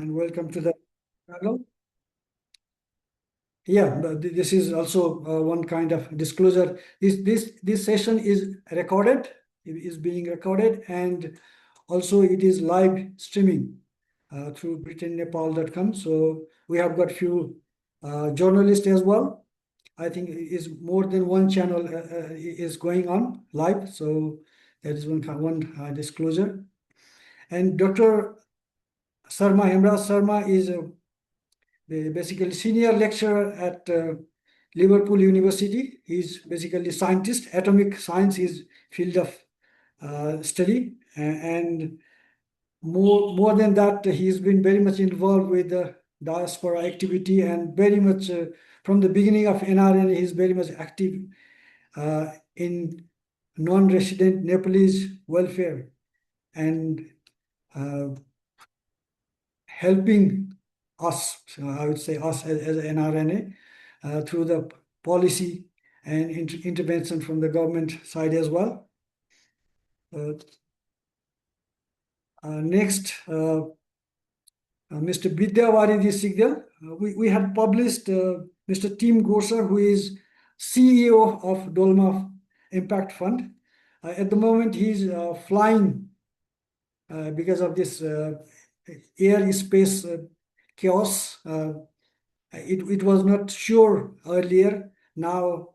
and welcome to the panel. Yeah, this is also one kind of disclosure. This session is recorded. It is being recorded, and also it is live streaming through BritainNepal.com. So we have got few journalists as well. I think it is more than one channel is going on live. So that is one disclosure. And Dr. Sharma, Hem Raj Sharma is basically senior lecturer at Liverpool University. He's basically scientist, atomic science is field of study, and more than that, he's been very much involved with the diaspora activity, and very much from the beginning of NRNNA, he's very much active in non-resident Nepalese welfare and helping us, I would say us as NRNNA, through the policy and intervention from the government side as well. Next, Mr. Vidyavaridi Sigdal. We had published Mr. Tim Gocher, who is CEO of Dolma Impact Fund. At the moment, he's flying because of this air space chaos. It was not sure earlier. Now,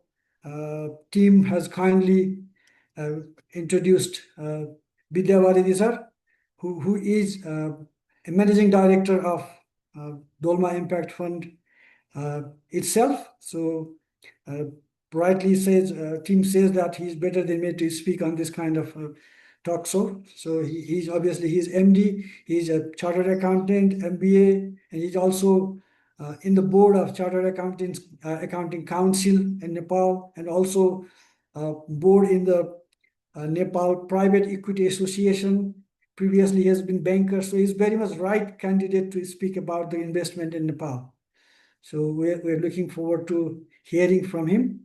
team has kindly introduced Vidyavaridi sir, who is a managing director of Dolma Impact Fund itself. So rightly says, team says that he's better than me to speak on this kind of talk show. So he's obviously, he's MD, he's a chartered accountant, MBA, and he's also in the board of Chartered Accounting Council in Nepal, and also board in the Nepal Private Equity Association. Previously, he has been banker, so he's very much right candidate to speak about the investment in Nepal. So we're looking forward to hearing from him.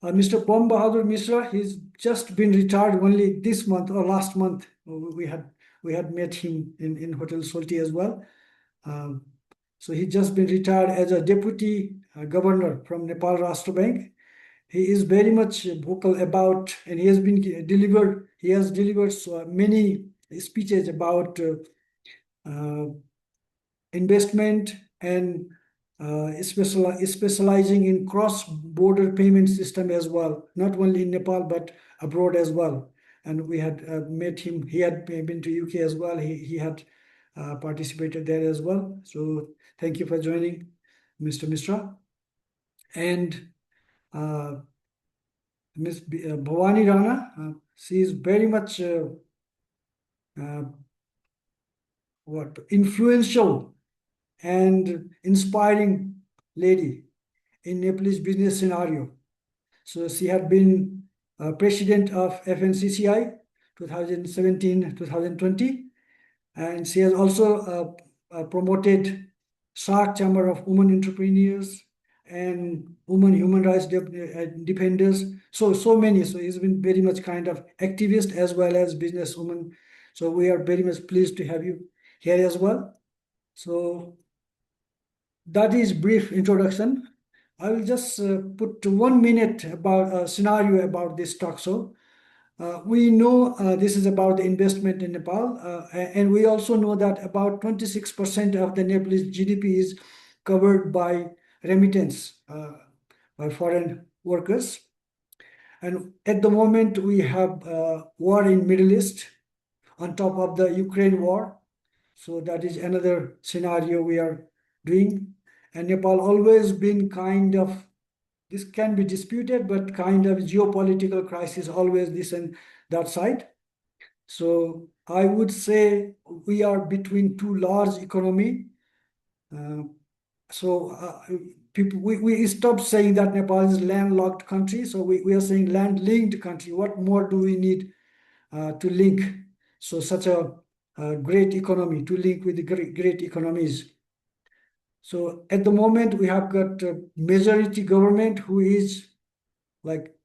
Mr. Bahadur Mishra, he's just been retired only this month or last month. We had met him in Hotel Solti as well. So he just been retired as a deputy governor from Nepal Rastra Bank. He is very much vocal about, and he has delivered so many speeches about investment and specializing in cross-border payment system as well, not only in Nepal but abroad as well. And we had met him. He had been to UK as well. He had participated there as well. So thank you for joining, Mr. Mishra. And Ms. Bhawani Rana, she is very much influential and inspiring lady in Nepalese business scenario. So she had been president of FNCCI 2017-2020, and she has also promoted SARC Chamber of Women Entrepreneurs and Women Human Rights Defenders. So many. So he's been very much kind of activist as well as businesswoman. So we are very much pleased to have you here as well. So that is brief introduction. I will just put 1 minute about a scenario about this talk show. We know this is about the investment in Nepal, and we also know that about 26% of the Nepalese GDP is covered by remittance by foreign workers. And at the moment, we have war in Middle East on top of the Ukraine war. So that is another scenario we are doing. And Nepal always been kind of, this can be disputed, but kind of geopolitical crisis, always this and that side. So I would say we are between two large economy. People, we stopped saying that Nepal is landlocked country. So we are saying land-linked country. What more do we need to link? So such a great economy, to link with the great economies. So at the moment, we have got a majority government who is like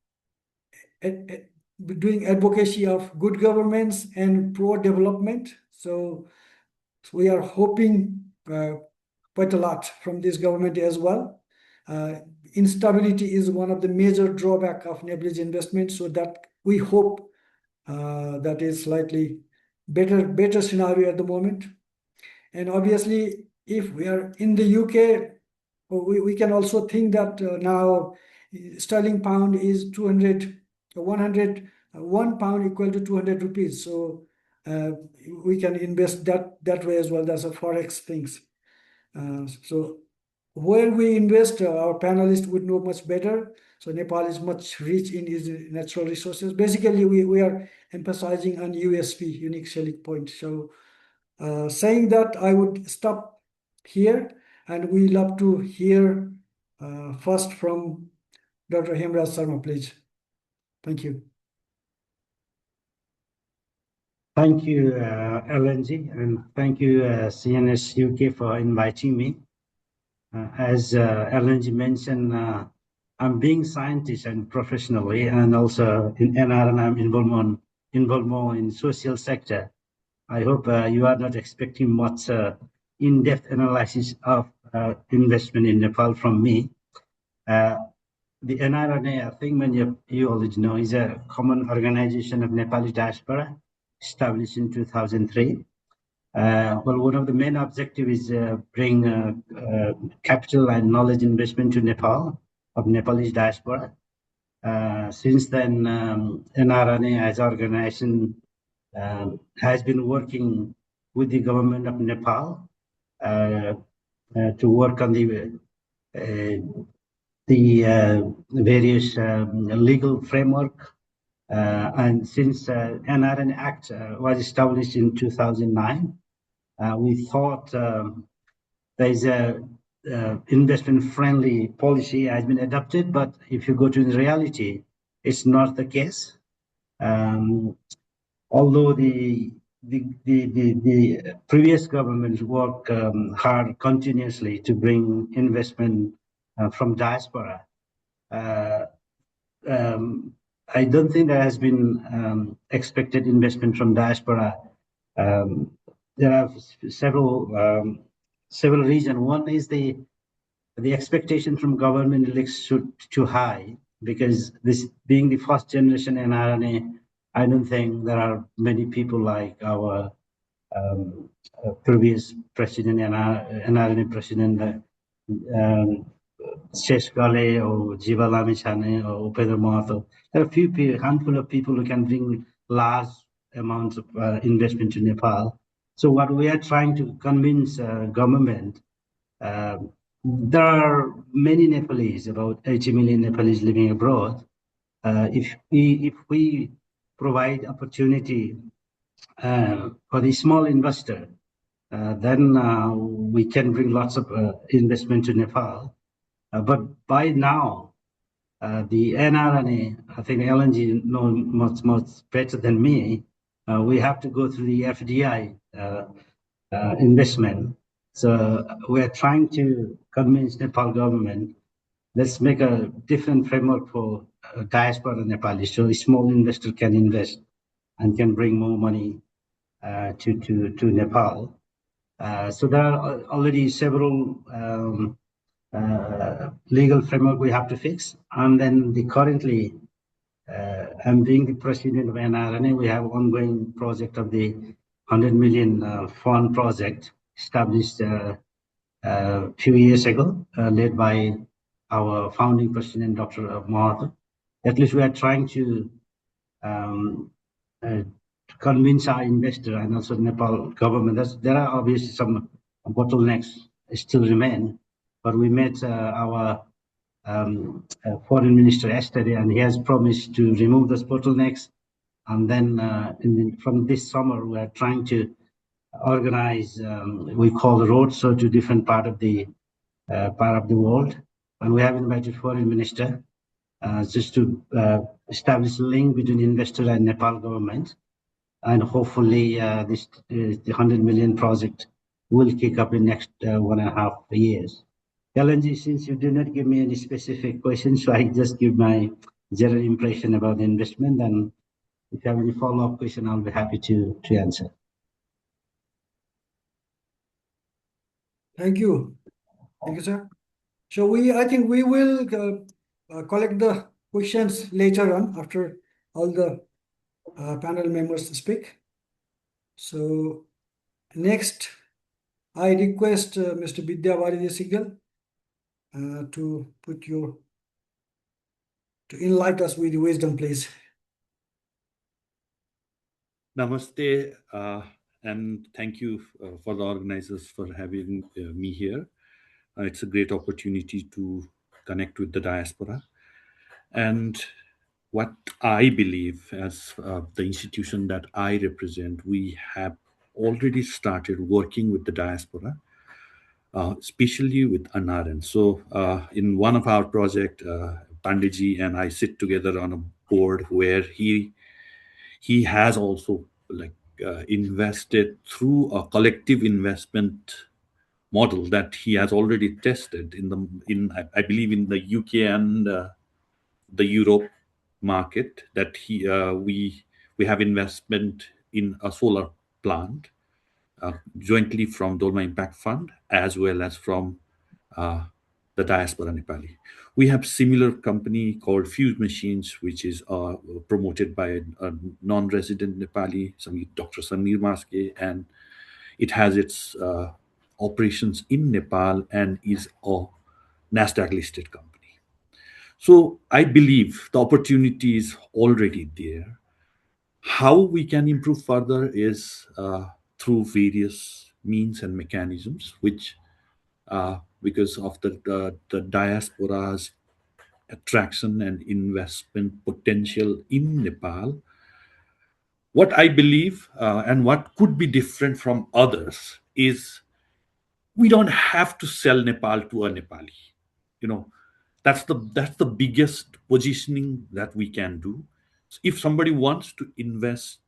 doing advocacy of good governments and pro-development. So So we are hoping quite a lot from this government as well. Instability is one of the major drawback of Nepalese investment, so that we hope that is slightly better scenario at the moment. And obviously, if we are in the UK, we can also think that now sterling pound is 200, 100, 1 pound equal to 200 rupees. So we can invest that way as well. That's a forex things. So where we invest, our panelists would know much better. So Nepal is much rich in its natural resources. Basically, we are emphasizing on USP, unique selling point. So saying that, I would stop here, and we love to hear first from Dr. Hem Raj Sharma, please. Thank you. Thank you, LNG, and thank you, CNSUK, for inviting me. As LNG mentioned, I'm being scientist and professionally, and also in NRN, I'm involved more in social sector. I hope you are not expecting much in-depth analysis of investment in Nepal from me. The NRNA, I think many of you already know, is a common organization of Nepali diaspora established in 2003. Well, one of the main objectives is bring capital and knowledge investment to Nepal of Nepalese diaspora. Since then, NRNA as organization has been working with the government of Nepal to work on the various legal framework. And since NRN Act was established in 2009, we thought there's a investment-friendly policy has been adopted, but if you go to the reality, it's not the case. Although the previous governments work hard continuously to bring investment from diaspora, I don't think there has been expected investment from diaspora. There are several reasons. One is the expectation from government looks too high, because this being the first generation NRNA, I don't think there are many people like our previous president, NRNA president, Shesh Gale or Jiva Lamichane or Upendra Mahato. There are a handful of people who can bring large amounts of investment to Nepal. So what we are trying to convince government, there are many Nepalese, about 80 million Nepalese living abroad. If we provide opportunity for the small investor, then we can bring lots of investment to Nepal. But by now, the NRNA, I think LNG knows much better than me. We have to go through the FDI investment. So we're trying to convince Nepal government, let's make a different framework for diaspora Nepali, so a small investor can invest and can bring more money to Nepal. So there are already several legal framework we have to fix, and then currently I'm being the president of NRNA. We have ongoing project of the 100 million fund project established a few years ago, led by our founding president, Dr. Mahathir. At least we are trying to convince our investor and also Nepal government. There are obviously some bottlenecks still remain, but we met our foreign minister yesterday, and he has promised to remove those bottlenecks. And then from this summer, we are trying to organize, we call the roadshow to different part of the world, and we have invited foreign minister just to establish a link between investor and Nepal government, and hopefully the 100 million project will kick up in next 1.5 years. LNG, since you did not give me any specific questions, so I just give my general impression about the investment, and if you have any follow-up question, I'll be happy to answer. Thank you. Thank you, sir. So I think we will collect the questions later on after all the panel members speak. So next, I request Mr. Vidyavaridi Sigal to enlighten us with wisdom, please. Namaste, and thank you for the organizers for having me here. It's a great opportunity to connect with the diaspora. And what I believe, as the institution that I represent, we have already started working with the diaspora, especially with NRNs. So in one of our project, Pandey and I sit together on a board where he has also invested through a collective investment model that he has already tested I believe in the UK and the Europe market, that we have investment in a solar plant jointly from Dolma Impact Fund as well as from uh, the diaspora Nepali. We have similar company called Fuse Machines, which is promoted by a non-resident Nepali, Dr. Samir Maske, and it has its operations in Nepal and is a NASDAQ listed company. So I believe the opportunity is already there. How we can improve further is through various means and mechanisms, which because of the diaspora's attraction and investment potential in Nepal. What I believe and what could be different from others is we don't have to sell Nepal to a Nepali. You know, that's the biggest positioning that we can do. If somebody wants to invest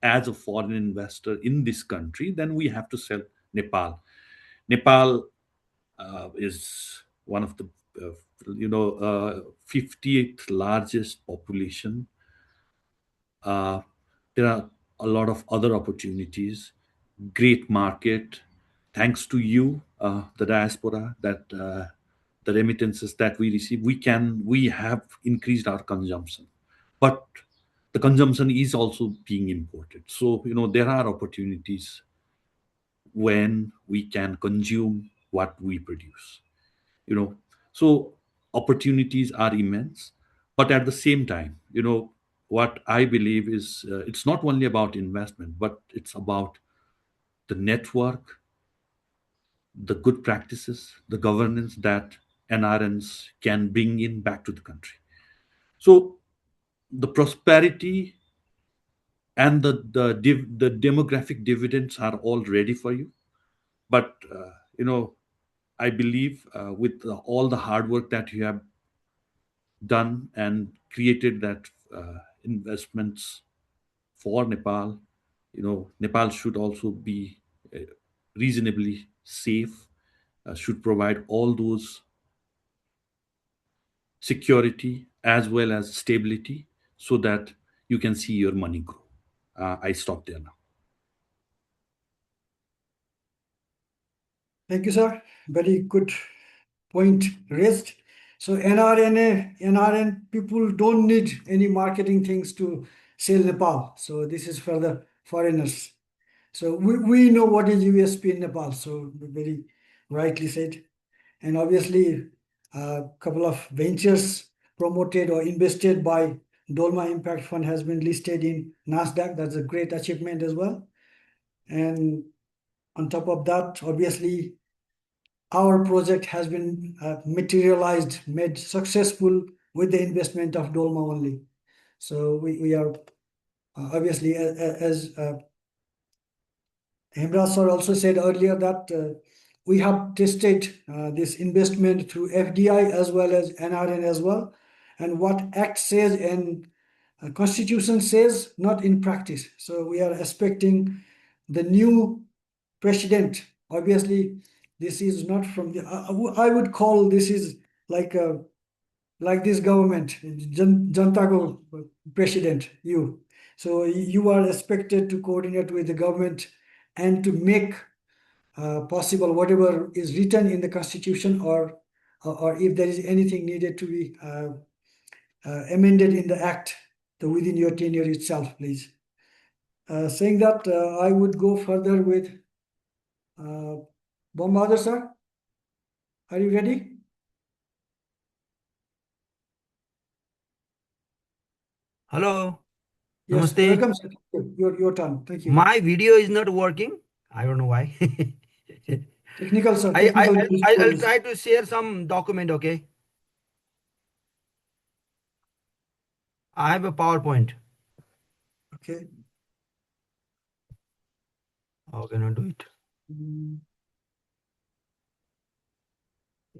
as a foreign investor in this country, then we have to sell Nepal. Nepal is one of the 50th largest population. There are a lot of other opportunities, great market. Thanks to you, the diaspora, that the remittances that we receive, we have increased our consumption, but the consumption is also being imported. So there are opportunities when we can consume what we produce. So opportunities are immense, but at the same time, what I believe is it's not only about investment, but it's about the network, the good practices, the governance that NRNs can bring in back to the country. So the prosperity and the demographic dividends are all ready for you, but I believe with all the hard work that you have done and created that investments for Nepal, Nepal should also be reasonably safe, should provide all those security as well as stability so that you can see your money grow. I stop there now. Thank you, sir. Very good point raised. So NRN people don't need any marketing things to sell Nepal. So this is for the foreigners. So we know what is USP in Nepal. So very rightly said. And obviously, a couple of ventures promoted or invested by Dolma Impact Fund has been listed in NASDAQ. That's a great achievement as well. And on top of that, obviously, our project has been materialized, made successful with the investment of Dolma only. So we are obviously, as Hem Raj sir also said earlier, that we have tested this investment through FDI as well as NRN as well. And what Act says and Constitution says, not in practice. So we are expecting the new president. Obviously, this is not from the. I would call this is like this government, Jantago president. So you are expected to coordinate with the government and to make possible, whatever is written in the Constitution, or if there is anything needed to be amended in the Act within your tenure itself, please. Saying that, I would go further with Bahadur sir. Are you ready? Hello. Yes, Namaste. welcome, sir. Your turn. Thank you. My video is not working. I don't know why. Technical, sir. Technical I'll difficulties. try to share some document, okay? I have a PowerPoint. Okay. How can I do it? Mm,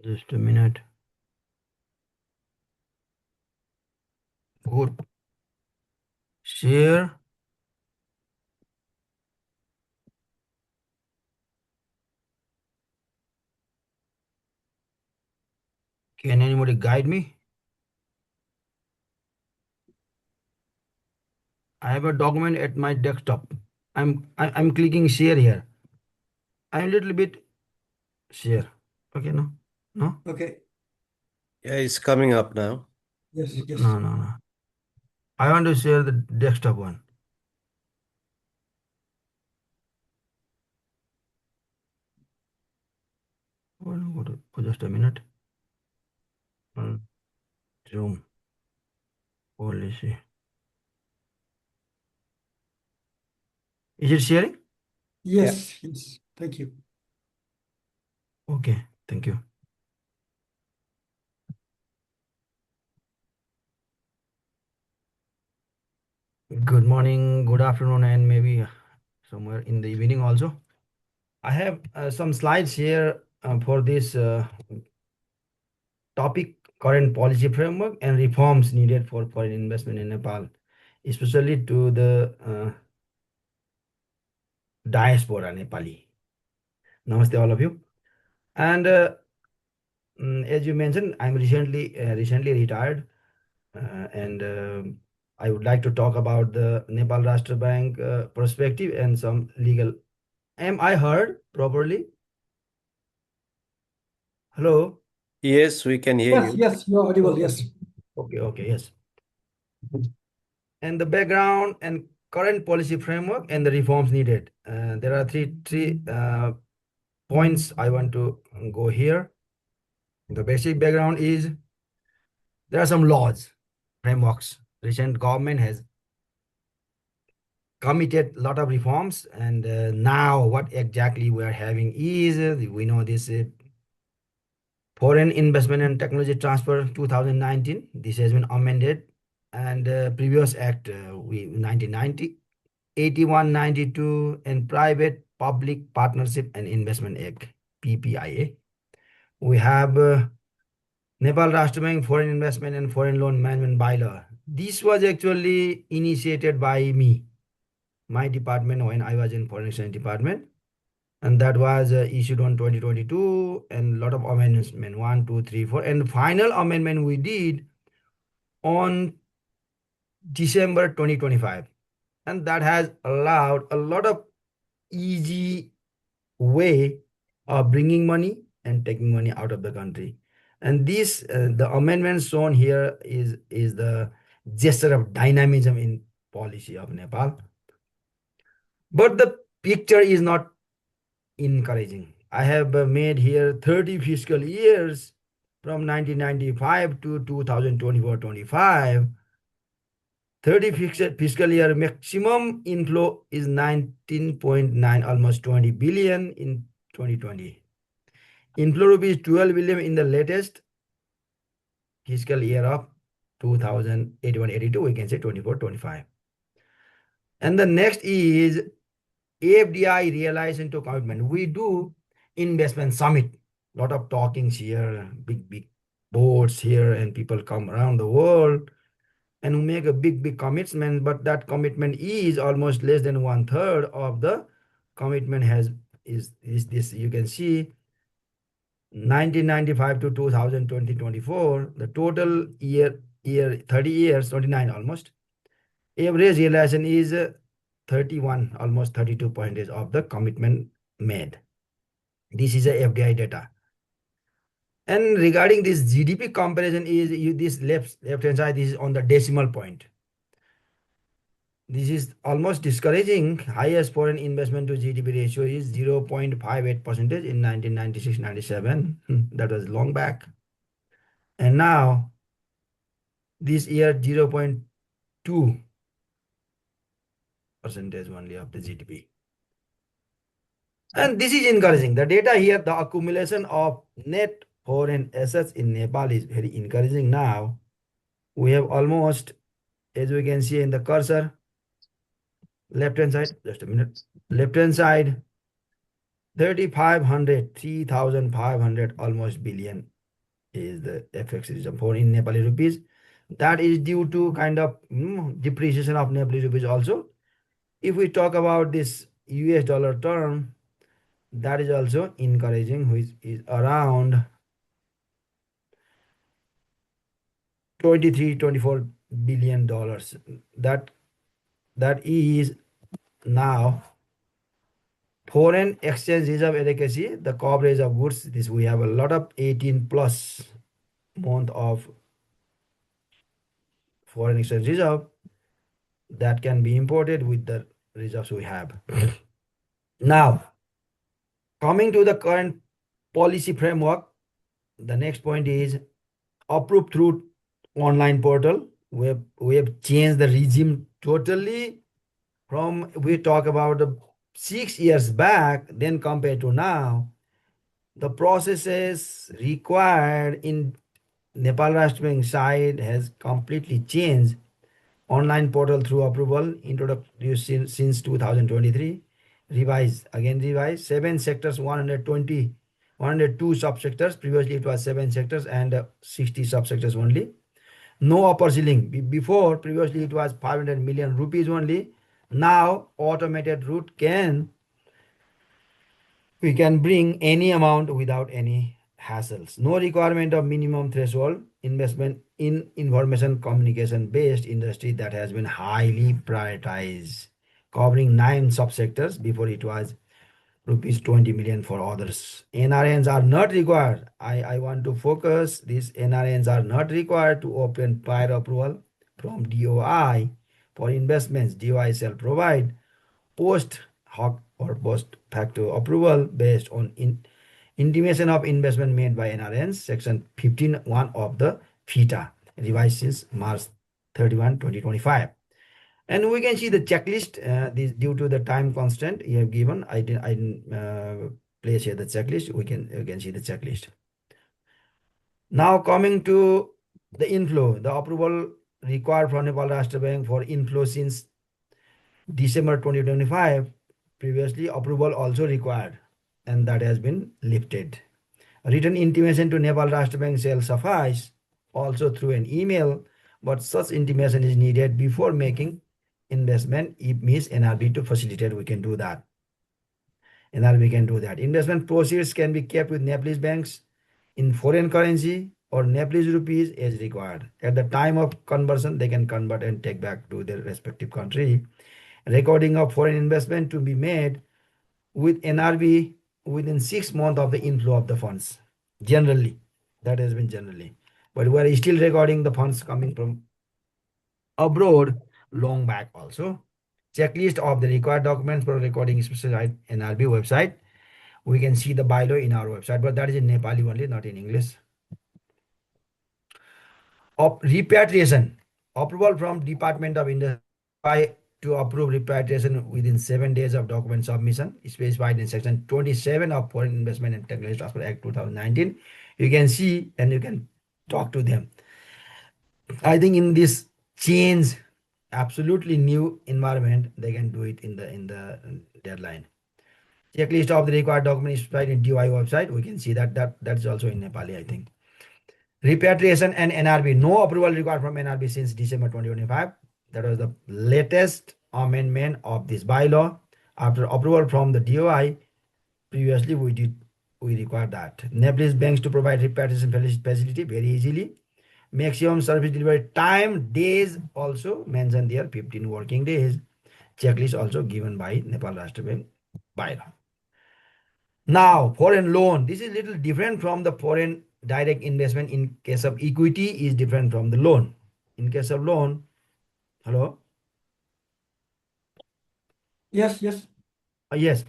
Just a minute. Good. Share. Can anybody guide me? I have a document at my desktop. I'm clicking share here. I'm a little bit share. Okay, no? No? Okay. Yeah, it's coming up now. Yes, yes. No. I want to share the desktop one. Just a minute. Zoom. Policy. Is it sharing? Yes, yes. Thank you. Okay, thank you. Good morning, good afternoon, and maybe somewhere in the evening also. I have some slides here for this topic, current policy framework and reforms needed for foreign investment in Nepal, especially to the diaspora Nepali. Namaste all of you. And as you mentioned, I'm recently retired, and I would like to talk about the Nepal Rastra Bank perspective and some legal. Am I heard properly? Hello? Yes, we can hear Yes, you. yes, you're audible. Yes. Okay, yes. And the background and current policy framework and the reforms needed. There are three points I want to go here. The basic background is there are some laws, frameworks. Recent government has committed a lot of reforms, and now what exactly we are having is we know this Foreign Investment and Technology Transfer 2019. This has been amended, and previous act we 1990, 81, 92, and Private Public Partnership and Investment Act PPIA. We have Nepal Rastra Bank Foreign Investment and Foreign Loan Management Bylaw. This was actually initiated by me, my department when I was in Foreign Exchange Department, and that was issued on 2022, and a lot of amendments, 1, 2, 3, 4, and final amendment we did on December 2025, and that has allowed a lot of easy way of bringing money and taking money out of the country. And this the amendments shown here is the gesture of dynamism in policy of Nepal, but the picture is not encouraging. I have made here 30 fiscal years from 1995 to 2024-25. 30 fiscal year maximum inflow is 19.9, almost 20 billion in 2020. Inflow rupees 12 billion in the latest fiscal year of 2081-82, we can say 24-25. And the next is AFDI realization to commitment. We do investment summit, lot of talkings here, big boards here, and people come around the world and we make a big commitment, but that commitment is almost less than 1/3 of the commitment is this. You can see 1995 to 2020-24, the total year 30 years, 29 almost. Average realization is 31, almost 32 points of the commitment made. This is a FDI data. And regarding this GDP comparison is this left hand side, this is on the decimal point. This is almost discouraging. Highest foreign investment to GDP ratio is 0.58% in 1996-97. That was long back. And now this year 0.2% only of the GDP. And this is encouraging. The data here, the accumulation of net foreign assets in Nepal is very encouraging now. We have almost, as we can see in the cursor, left hand side, just a minute, left hand side, 3,500 almost billion is the FX reserve for in Nepali rupees. That is due to kind of depreciation of Nepali rupees also. If we talk about this US dollar term, that is also encouraging, which is around 23-24 billion dollars. That is now foreign exchange reserve adequacy, the coverage of goods. This we have a lot of 18 plus month of foreign exchange reserve that can be imported with the reserves we have. Now, coming to the current policy framework, the next point is approved through online portal. We have changed the regime totally from, we talk about the 6 years back, then compared to now. The processes required in Nepal Rastra Bank side has completely changed. Online portal through approval introduced since 2023. Revised, 7 sectors, 102 subsectors. Previously it was 7 sectors and 60 subsectors only. No upper ceiling. Before, previously it was 500 million rupees only. Now automated route we can bring any amount without any hassles. No requirement of minimum threshold. Investment in information communication based industry that has been highly prioritized, covering 9 subsectors. Before it was rupees 20 million for others. NRNs are not required. I want to focus this. NRNs are not required to obtain prior approval from DOI for investments. DOI shall provide post hoc or post facto approval based on intimation of investment made by NRNs, section 15(1) of the FITA, revised since March 31, 2025. And we can see the checklist. This due to the time constraint you have given. I didn't place here the checklist. You can see the checklist. Now coming to the inflow, the approval required from Nepal Rastra Bank for inflow since December 2025. Previously approval also required, and that has been lifted. Written intimation to Nepal Rastra Bank shall suffice, also through an email, but such intimation is needed before making investment. If means NRB to facilitate, we can do that. NRB can do that. Investment proceeds can be kept with Nepalese banks in foreign currency or Nepalese rupees as required. At the time of conversion, they can convert and take back to their respective country. Recording of foreign investment to be made with NRB within 6 months of the inflow of the funds. Generally, that has been generally. But we are still recording the funds coming from abroad long back also. Checklist of the required documents for recording specified NRB website. We can see the bylaw in our website, but that is in Nepali only, not in English. Of repatriation, approval from Department of Industry to approve repatriation within 7 days of document submission, specified in section 27 of Foreign Investment and Technology Transfer Act 2019. You can see and you can talk to them. I think in this change, absolutely new environment, they can do it in the deadline. Checklist of the required documents specified in DOI website. We can see that is also in Nepali, I think. Repatriation and NRB, no approval required from NRB since December 2025. That was the latest amendment of this bylaw. After approval from the DOI, previously we required that. Nepalese banks to provide repatriation facility very easily. Maximum service delivery time, days also mentioned there, 15 working days. Checklist also given by Nepal Rastra Bank bylaw. Now, foreign loan, this is little different from the foreign direct investment. In case of equity is different from the loan. In case of loan, hello? Yes, yes. Yes.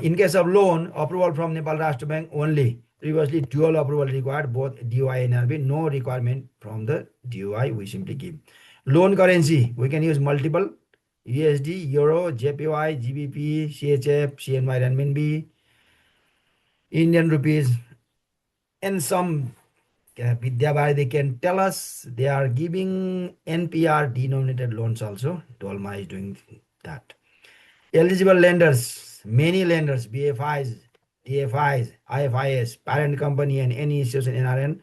In case of loan, approval from Nepal Rastra Bank only. Previously, dual approval required, both DOI and NRB. No requirement from the DOI, we simply give. Loan currency, we can use multiple: USD, Euro, JPY, GBP, CHF, CNY, Renminbi, Indian rupees, and some Vidyabhai, they can tell us they are giving NPR denominated loans also. Dolma is doing that. Eligible lenders, many lenders, BFIs, DFIs, IFIs, parent company, and any institution NRN,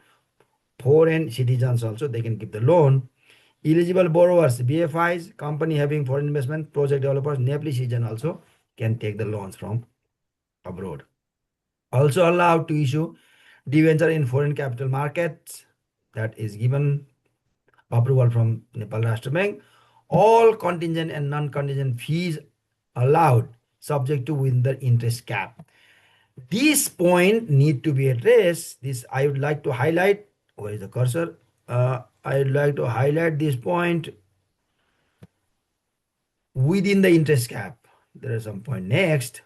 foreign citizens also, they can give the loan. Eligible borrowers, BFIs, company having foreign investment, project developers, Nepali citizen also can take the loans from abroad. Also allowed to issue debenture in foreign capital markets, that is given approval from Nepal Rastra Bank. All contingent and non-contingent fees allowed, subject to within the interest cap. This point need to be addressed. This I would like to highlight. Where is the cursor? I would like to highlight this point within the interest cap. There is some point next.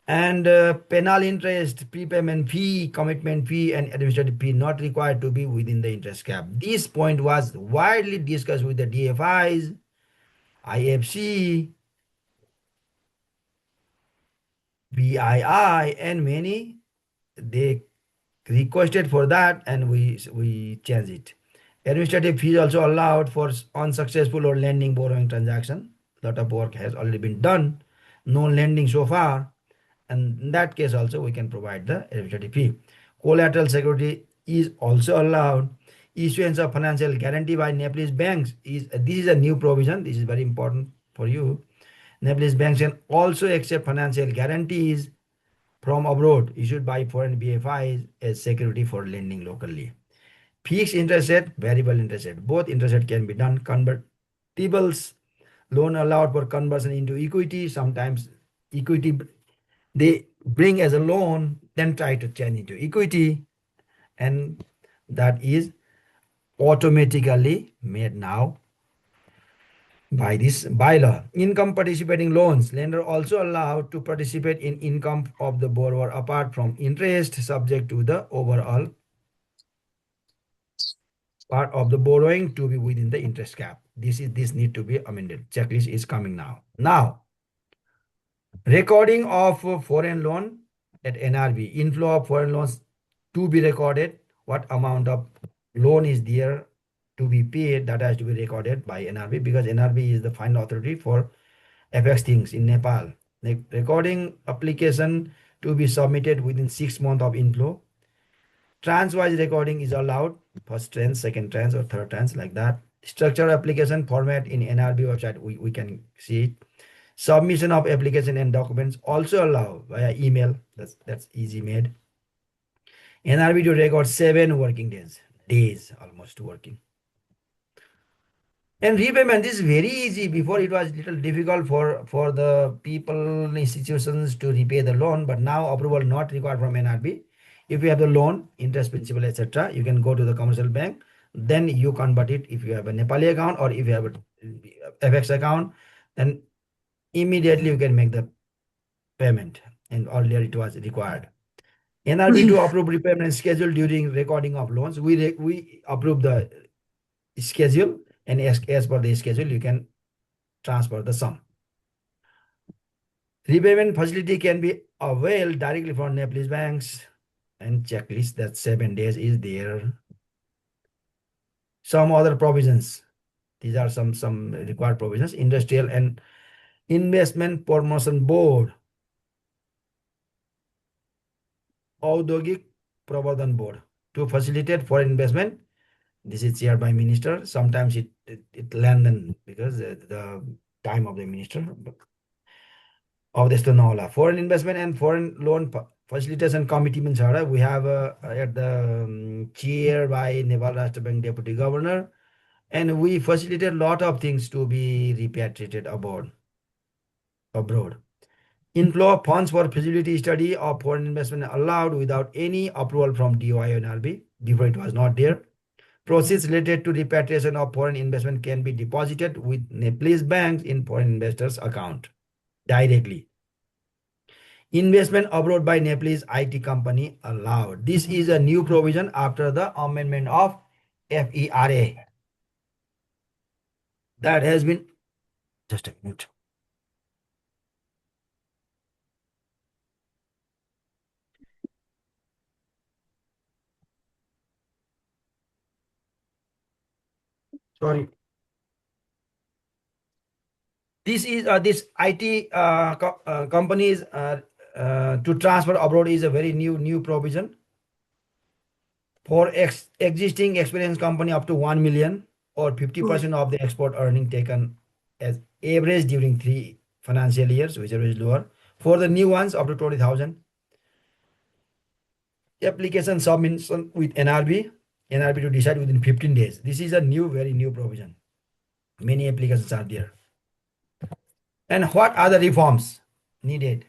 And penal interest, prepayment fee, commitment fee, and administrative fee not required to be within the interest cap. This point was widely discussed with the DFIs, IFC, VII, and many. They requested for that, and we changed it. Administrative fees also allowed for unsuccessful or lending borrowing transaction. Lot of work has already been done. No lending so far. And in that case also we can provide the administrative fee. Collateral security is also allowed. Issuance of financial guarantee by Nepalese banks is, this is a new provision. This is very important for you. Nepalese banks can also accept financial guarantees from abroad issued by foreign BFIs as security for lending locally. Fixed interest rate, variable interest rate, both interest rate can be done. Convertibles, loan allowed for conversion into equity. Sometimes equity they bring as a loan, then try to change into equity, and that is automatically made now by this bylaw. Income participating loans, lender also allowed to participate in income of the borrower apart from interest, subject to the overall part of the borrowing to be within the interest cap. This need to be amended. Checklist is coming now. Now, recording of foreign loan at NRB, inflow of foreign loans to be recorded, what amount of loan is there to be paid, that has to be recorded by NRB, because NRB is the final authority for FX things in Nepal. The recording application to be submitted within 6 months of inflow. Trans-wise recording is allowed, first trans, second trans, or third trans, like that. Structure application format in NRB website, we can see it. Submission of application and documents also allowed via email. That's easy made. NRB to record 7 working days almost working. And repayment, this is very easy. Before it was little difficult for the people, institutions to repay the loan, but now approval not required from NRB. If you have the loan, interest, principal, etc., you can go to the commercial bank. Then you convert it if you have a Nepali account, or if you have a FX account, then immediately you can make the payment. And earlier it was required. NRB to approve repayment schedule during recording of loans. We approve the schedule, and as per the schedule, you can transfer the sum. Repayment facility can be availed directly from Nepalese banks, and checklist that 7 days is there. Some other provisions. These are some required provisions. Industrial and Investment Promotion Board, Audogik Prabodhan Board, to facilitate foreign investment. This is chaired by minister. Sometimes it lengthen because the time of the minister. Of this to foreign investment and foreign loan facilitation committee means we have at the chair by Nepal Rastra Bank Deputy Governor, and we facilitate a lot of things to be repatriated abroad. Inflow of funds for feasibility study of foreign investment allowed without any approval from DOI or NRB. Before it was not there. Proceeds related to repatriation of foreign investment can be deposited with Nepalese banks in foreign investors' account directly. Investment abroad by Nepalese IT company allowed. This is a new provision after the amendment of FERA. That has been, just a minute. Sorry. This is this IT companies to transfer abroad is a very new provision for existing experienced company up to 1 million or 50% of the export earning taken as average during 3 financial years, whichever is lower. For the new ones up to 20,000. Application submission with NRB to decide within 15 days. This is a very new provision. Many applications are there. And what are the reforms needed?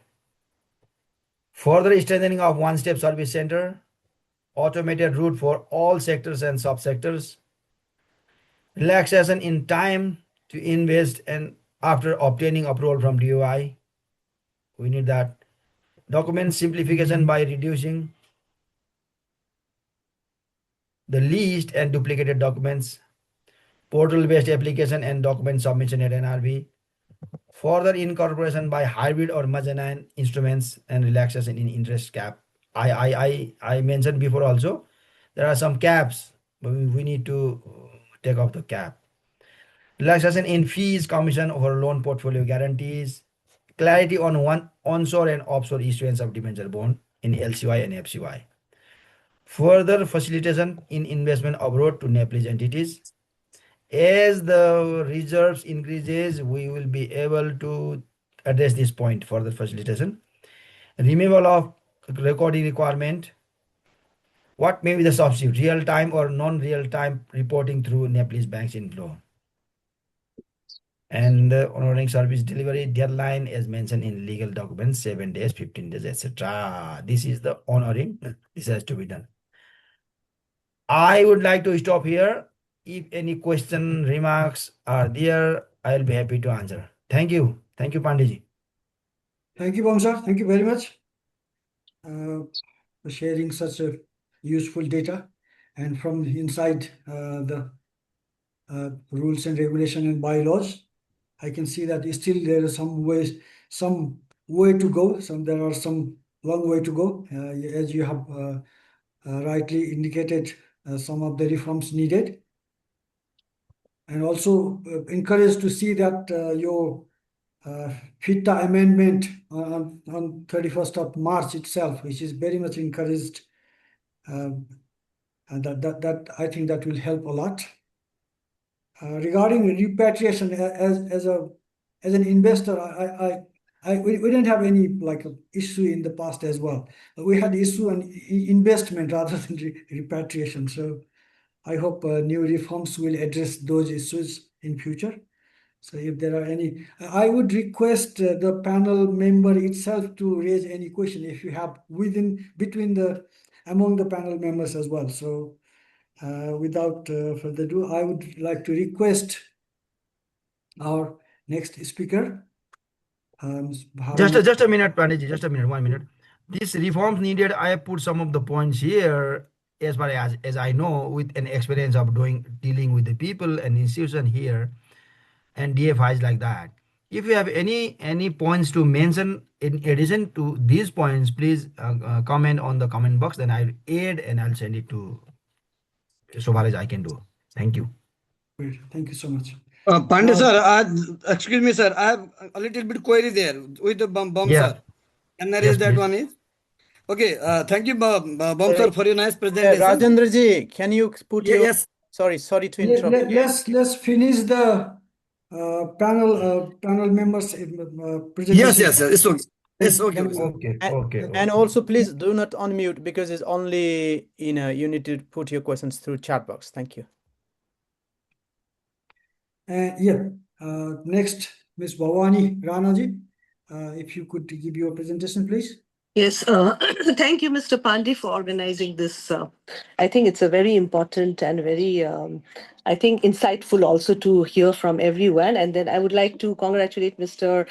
Further strengthening of one-step service center, automated route for all sectors and subsectors, relaxation in time to invest and after obtaining approval from DOI. We need that. Document simplification by reducing the list and duplicated documents, portal-based application and document submission at NRB, further incorporation by hybrid or mezzanine instruments and relaxation in interest cap. I mentioned before also, there are some caps, but we need to take off the cap. Relaxation in fees, commission over loan portfolio guarantees, clarity on onshore and offshore issuance of debenture bond in LCY and FCY. Further facilitation in investment abroad to Nepalese entities. As the reserves increases, we will be able to address this point for the facilitation. Removal of recording requirement. What may be the substitute? Real-time or non-real-time reporting through Nepalese banks inflow. And the honoring service delivery deadline as mentioned in legal documents, 7 days, 15 days, etc. This is the honoring. This has to be done. I would like to stop here. If any question, remarks are there, I'll be happy to answer. Thank you. Thank you, Pandey. Thank you, Bamsar. Thank you very much for sharing such a useful data. And from inside the rules and regulation and bylaws, I can see that still there are some way to go. There are some long way to go. As you have rightly indicated, some of the reforms needed. And also encouraged to see that your FITA amendment on 31st of March itself, which is very much encouraged, and that I think that will help a lot. Regarding repatriation, as an investor, we didn't have any issue in the past as well. We had issue on investment rather than repatriation. So I hope new reforms will address those issues in future. So if there are any, I would request the panel member itself to raise any question if you have among the panel members as well. So without further ado, I would like to request our next speaker. Just a minute, Pandey, just a minute, 1 minute. These reforms needed, I have put some of the points here as far as I know, with an experience of dealing with the people and institution here and DFIs like that. If you have any points to mention in addition to these points, please comment on the comment box. Then I'll add and I'll send it to so far as I can do. Thank you. Great. Thank you so much. Pandey sir, excuse me sir, I have a little bit query there with the sir. And there is that please. one is. Okay, thank you, sir, for your nice presentation. Rajendra ji, can you put your... Yes. Sorry to interrupt. Let's finish the panel members presentation. Yes, it's okay. It's okay. Okay. And also, please do not unmute because it's only, you need to put your questions through chat box. Thank you. Next, Ms. Bhawani Rana ji. if you could give your presentation, please. Yes, thank you, Mr. Pandey, for organizing this. I think it's a very important and very, I think, insightful also to hear from everyone. And then I would like to congratulate Mr.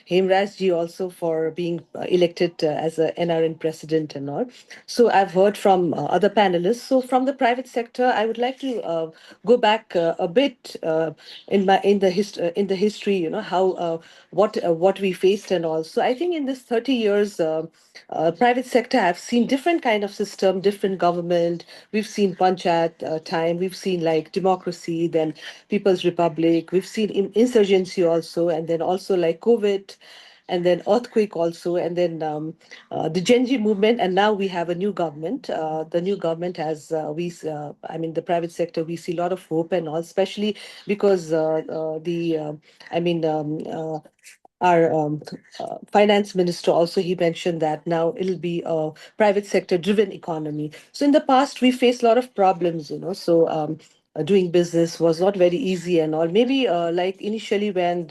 Hem Raj ji also for being elected as a NRN president and all. So I've heard from other panelists. So from the private sector, I would like to go back a bit in the history. You know how what we faced and all. So I think in this 30 years, private sector have seen different kind of system, different government. We've seen Panchayat time. We've seen like democracy, then People's Republic. We've seen insurgency also, and then also like COVID, and then earthquake also, and then the Gen Z movement, and now we have a new government. The new government has I mean, the private sector, we see a lot of hope and all, especially because I mean. Our finance minister also, he mentioned that now it'll be a private sector driven economy. So in the past we faced a lot of problems, you know. So doing business was not very easy and all. Maybe like initially when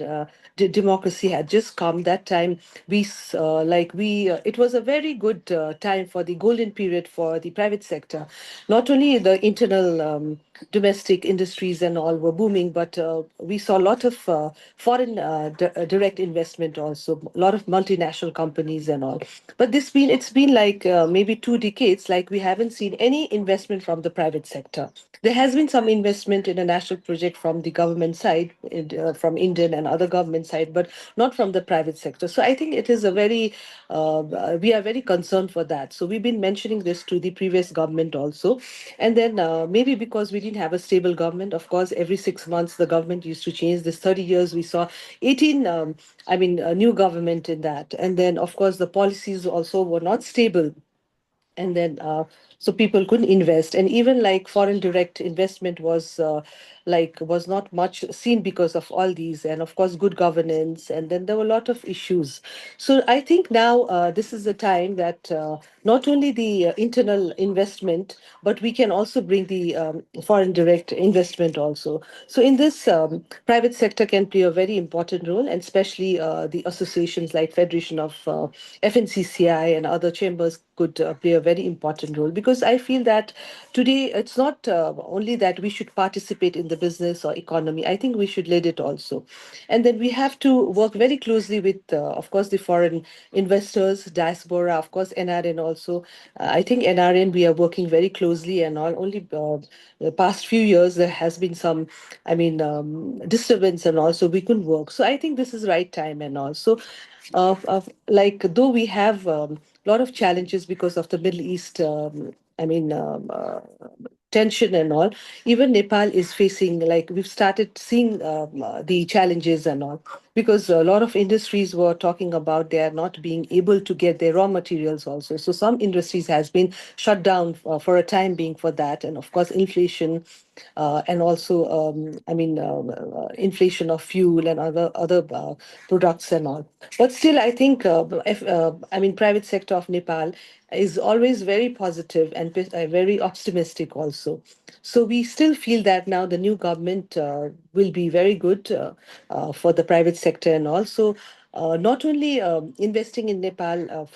democracy had just come, that time it was a very good time for the golden period for the private sector. Not only the internal domestic industries and all were booming, but we saw a lot of foreign direct investment also, a lot of multinational companies and all. But it's been like maybe 2 decades, like we haven't seen any investment from the private sector. There has been some investment in a national project from the government side, from Indian and other government side, but not from the private sector. So I think it is a very, we are very concerned for that. So we've been mentioning this to the previous government also. And then maybe because we didn't have a stable government, of course, every 6 months the government used to change. This 30 years, we saw 18, a new government in that. And then, of course, the policies also were not stable. And then so people couldn't invest, and even like foreign direct investment was not much seen because of all these, and of course good governance, and then there were a lot of issues. So I think now this is the time that not only the internal investment, but we can also bring the foreign direct investment also. So in this, private sector can play a very important role, and especially the associations like Federation of FNCCI and other chambers could play a very important role, because I feel that today it's not only that we should participate in the business or economy. I think we should lead it also. And then we have to work very closely with, of course, the foreign investors, diaspora, of course, NRN also. I think NRN, we are working very closely, and all. Only the past few years, there has been some, disturbance, and also we couldn't work. So I think this is right time, and also like though we have lot of challenges because of the Middle East, tension and all. Even Nepal is facing, like we've started seeing the challenges and all, because a lot of industries were talking about they are not being able to get their raw materials also. So some industries has been shut down for a time being for that, and of course inflation. And also, inflation of fuel and other products and all. But still, I think, private sector of Nepal is always very positive and very optimistic also. So we still feel that now the new government will be very good for the private sector, and also not only investing in Nepal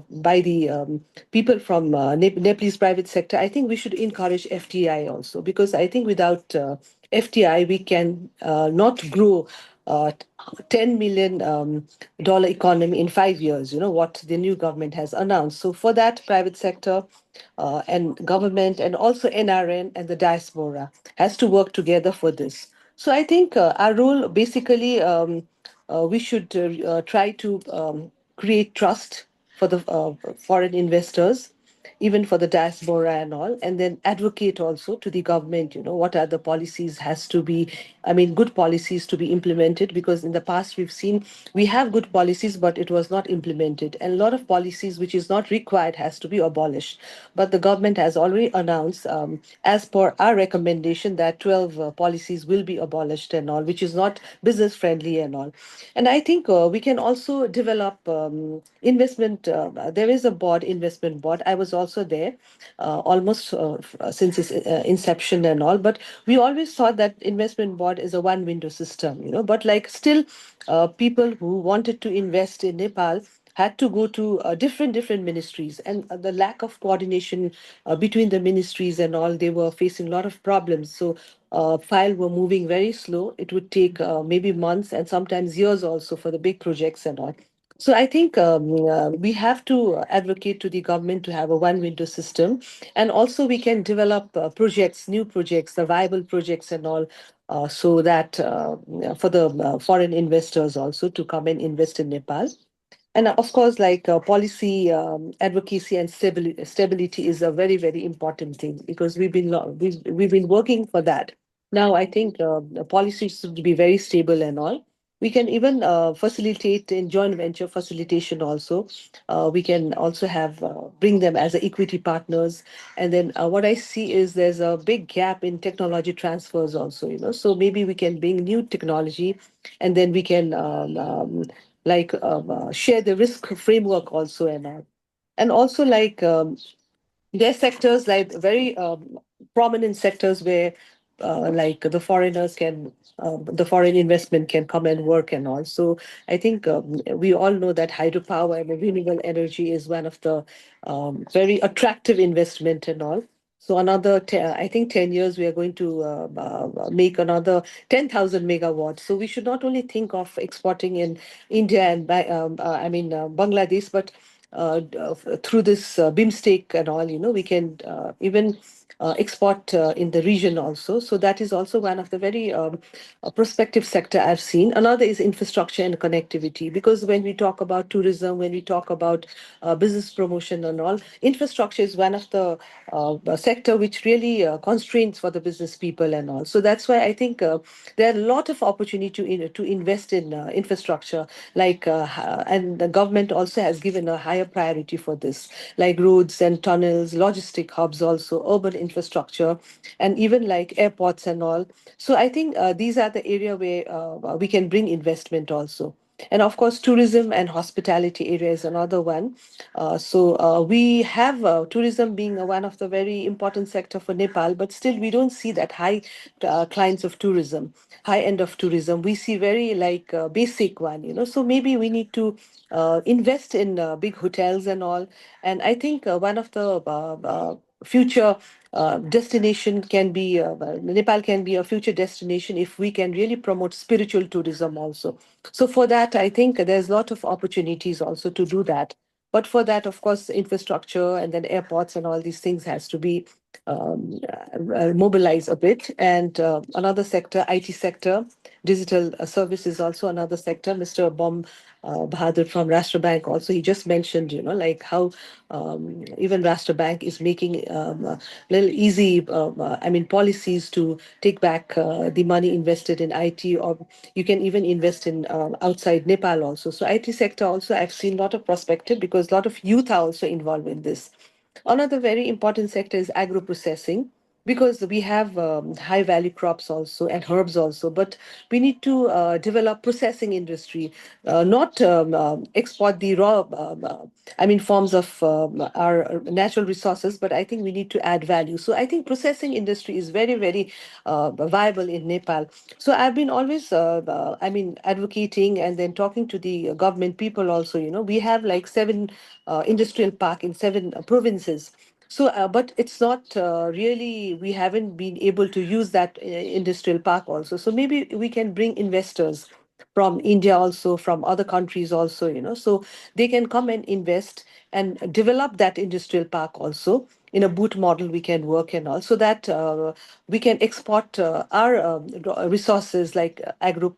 by the people from Nepalese private sector. I think we should encourage FDI also, because I think without FDI we can not grow $10 million dollar economy in 5 years. You know what the new government has announced. So for that, private sector and government, and also NRN and the diaspora has to work together for this. So I think our role basically. We should try to create trust for the foreign investors, even for the diaspora and all, and then advocate also to the government, what are the policies has to be, good policies to be implemented, because in the past we've seen we have good policies, but it was not implemented. And a lot of policies which is not required has to be abolished. But the government has already announced, as per our recommendation, that 12 policies will be abolished and all, which is not business friendly and all. And I think we can also develop investment. There is a investment board. I was also also there, almost since its inception and all. But we always thought that investment board is a one-window system, But like still, people who wanted to invest in Nepal had to go to different ministries, and the lack of coordination between the ministries and all, they were facing a lot of problems. So file were moving very slow. It would take maybe months and sometimes years also for the big projects and all. So I think we have to advocate to the government to have a one-window system, and also we can develop projects, new projects, the viable projects and all, so that for the foreign investors also to come and invest in Nepal. And of course, like policy advocacy and stability is a very important thing, because we've been working for that. Now I think the policy should be very stable and all. We can even facilitate in joint venture facilitation also. We can also have bring them as equity partners. And then what I see is there's a big gap in technology transfers also. So maybe we can bring new technology, and then we can share the risk framework also, and also like there are sectors like very prominent sectors where like the foreign investment can come and work and all. So I think we all know that hydropower and renewable energy is one of the very attractive investment and all. So another, I think 10 years, we are going to make another 10,000 megawatts. So we should not only think of exporting in India and Bangladesh, but through this BIMSTEC and all, we can even export in the region also. So that is also one of the very prospective sector I've seen. Another is infrastructure and connectivity, because when we talk about tourism, when we talk about business promotion and all, infrastructure is one of the sector which really constraints for the business people and all. So that's why I think there are a lot of opportunity to invest in infrastructure, and the government also has given a higher priority for this, like roads and tunnels, logistic hubs also, urban infrastructure, and even like airports and all. So I think these are the area where we can bring investment also. And of course, tourism and hospitality area is another one. We have tourism being one of the very important sector for Nepal, but still we don't see that high clients of tourism, high end of tourism. We see very like basic one, So maybe we need to invest in big hotels and all. And I think one of the future destination can be Nepal can be a future destination if we can really promote spiritual tourism also. So for that, I think there's a lot of opportunities also to do that. But for that, of course, infrastructure and then airports and all these things has to be mobilized a bit. And another sector, IT sector, digital service is also another sector. Mr. Bahadur from Rastra Bank also, he just mentioned, like how even Rastra Bank is making little easy, policies to take back the money invested in IT, or you can even invest in outside Nepal also. So IT sector also, I've seen a lot of perspective, because a lot of youth are also involved in this. Another very important sector is agro-processing, because we have high value crops also and herbs also, but we need to develop processing industry, not export the raw forms of our natural resources, but I think we need to add value. So I think processing industry is very viable in Nepal. So I've been always advocating and then talking to the government people also. We have like 7 industrial park in 7 provinces. So, but it's not really, we haven't been able to use that industrial park also. So maybe we can bring investors from India also, from other countries also, so they can come and invest and develop that industrial park also. In a boot model, we can work and all, so that we can export our resources like agro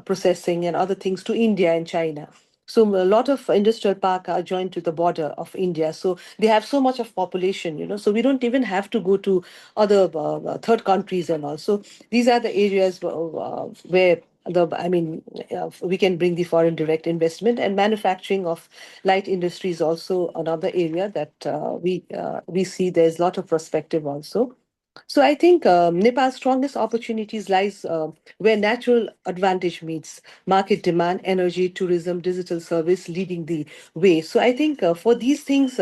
processing and other things to India and China. So a lot of industrial park are joined to the border of India. So they have so much of population, so we don't even have to go to other third countries and all. So these are the areas where we can bring the foreign direct investment, and manufacturing of light industry is also another area that we see there's a lot of perspective also. So I think Nepal's strongest opportunities lies where natural advantage meets market demand, energy, tourism, digital service leading the way. So I think for these things,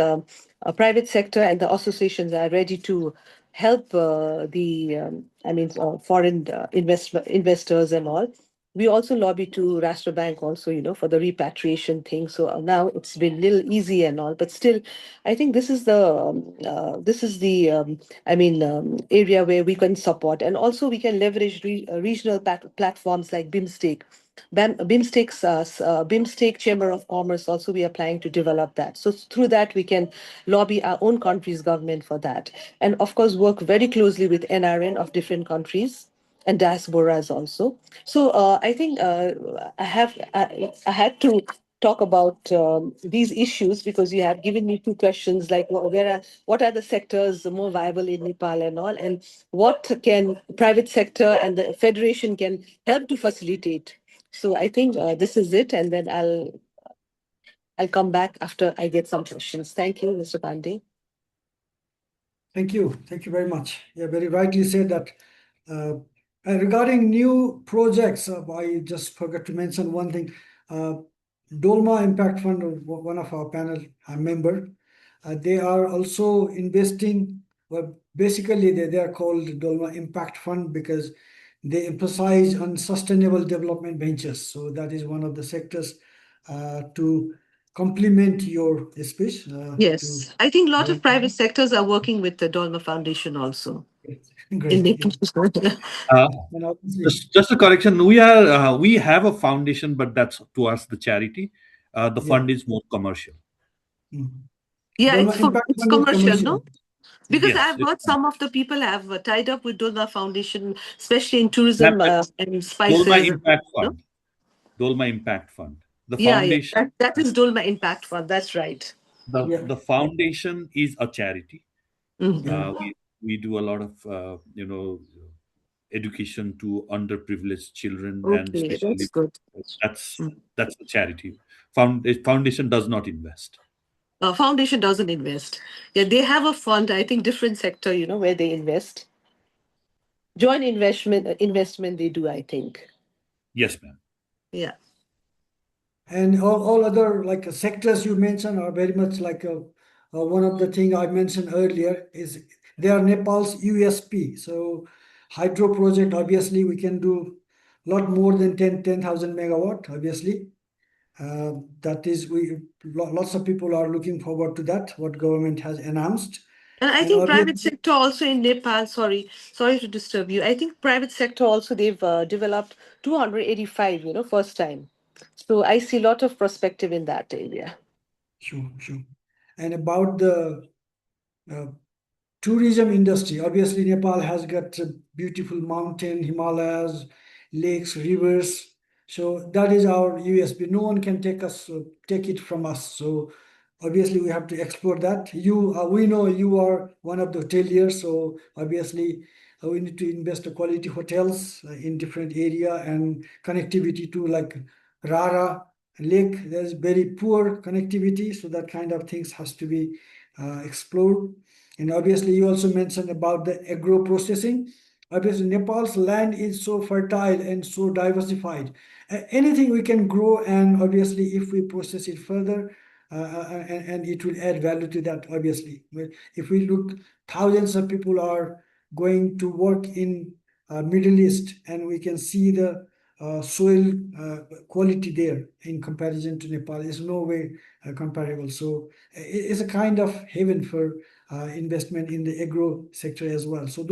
private sector and the associations are ready to help foreign investors and all. We also lobby to Rastra Bank also, for the repatriation thing. So now it's been a little easy and all, but still, I think this is the area where we can support, and also we can leverage regional platforms like BIMSTEC. BIMSTEC Chamber of Commerce also we are planning to develop that. So through that we can lobby our own country's government for that, and of course work very closely with NRN of different countries and diasporas also. So I think I had to talk about these issues because you have given me two questions like what are the sectors more viable in Nepal and all, and what can private sector and the federation can help to facilitate. So I think this is it, and then I'll come back after I get some questions. Thank you, Mr. Pandey. Thank you. Thank you very much. Yeah, very rightly said that. Regarding new projects, I just forgot to mention one thing. Dolma Impact Fund, one of our panel member, they are also investing. Well, basically, they are called Dolma Impact Fund because they emphasize on sustainable development ventures. So that is one of the sectors to complement your speech. Yes, I think a lot of private sectors are working with the Dolma Foundation also. Great. Just a correction. We have a foundation, but that's towards the charity. The fund is more commercial. Yeah, it's commercial, no? Because Yes, I've heard some of the people have tied up with Dolma Foundation, especially in tourism and spices. Dolma Impact Fund. Dolma Impact Fund. The foundation. That is Dolma Impact Fund. That's right. The foundation is a charity. We do a lot of education to underprivileged children, and especially that's good. That's a charity. Foundation does not invest. Foundation doesn't invest. Yeah, they have a fund. I think different sector, where they invest. Joint investment they do, I think. Yes, ma'am. Yeah. And all other like sectors you mentioned are very much like one of the thing I mentioned earlier is they are Nepal's USP. So hydro project, obviously we can do a lot more than 10,000 megawatt, obviously. That is, lots of people are looking forward to that, what government has announced. And I think private sector also in Nepal, sorry to disturb you. I think private sector also, they've developed 285, first time. So I see a lot of perspective in that area. Sure. And about the tourism industry, obviously Nepal has got a beautiful mountain, Himalayas, lakes, rivers. So that is our USP. No one can take it from us. So obviously we have to explore that. We know you are one of the hoteliers, so obviously we need to invest in quality hotels in different area and connectivity to like Rara Lake. There's very poor connectivity, so that kind of things has to be explored. And obviously you also mentioned about the agro processing. Obviously Nepal's land is so fertile and so diversified. Anything we can grow, and obviously if we process it further, and it will add value to that, obviously. If we look, thousands of people are going to work in Middle East, and we can see the soil quality there in comparison to Nepal is no way comparable. So it's a kind of haven for investment in the agro sector as well. So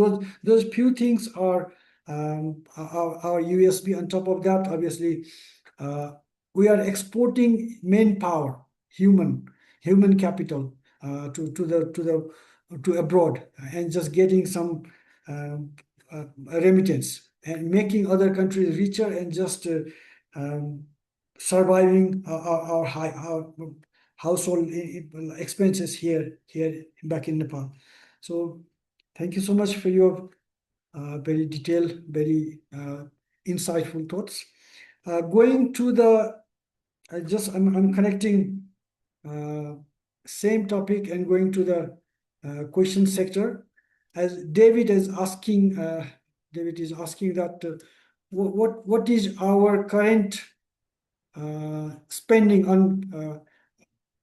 those few things are our USB. On top of that, obviously, we are exporting manpower, human capital to abroad, and just getting some remittance and making other countries richer, and just surviving our household expenses here back in Nepal. So thank you so much for your very detailed, very insightful thoughts. Going to the, I'm connecting same topic and going to the question sector. As David is asking that what is our current spending on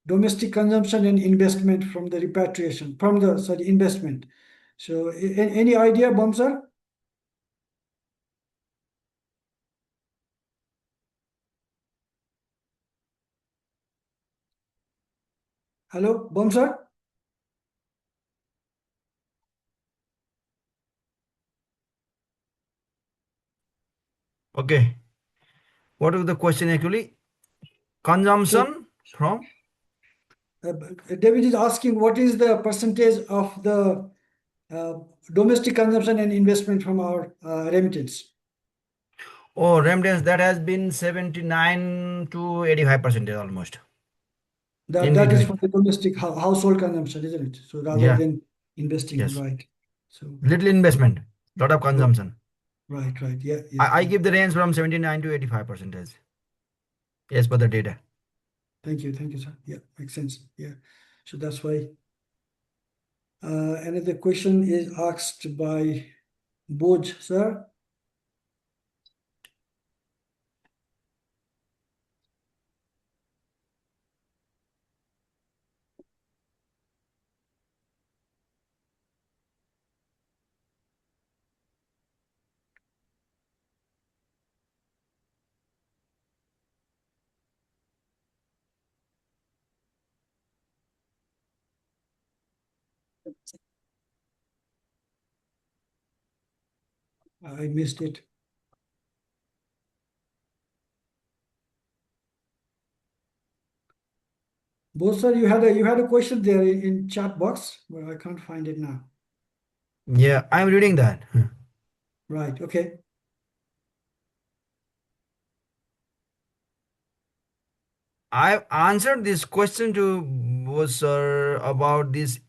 domestic consumption and investment from the repatriation, from the, sorry, investment. So any idea, Bamsar? Hello, Bamsar? Okay. What was the question actually? Consumption from? David is asking what is the percentage of the domestic consumption and investment from our remittance? Oh, remittance, that has been 79 to 85% almost. That is for the domestic household consumption, isn't it? So rather than investing, Yes. right? So little investment, lot of consumption. Right. Yeah. I give the range from 79 to 85%. Yes, for the data. Thank you, sir. Yeah, makes sense. Yeah. So that's why. Another question is asked by Boj, sir. I missed it. Both sir, you had a question there in chat box, but I can't find it now. Yeah, I'm reading that. Right. Okay. I've answered this question to both sir about this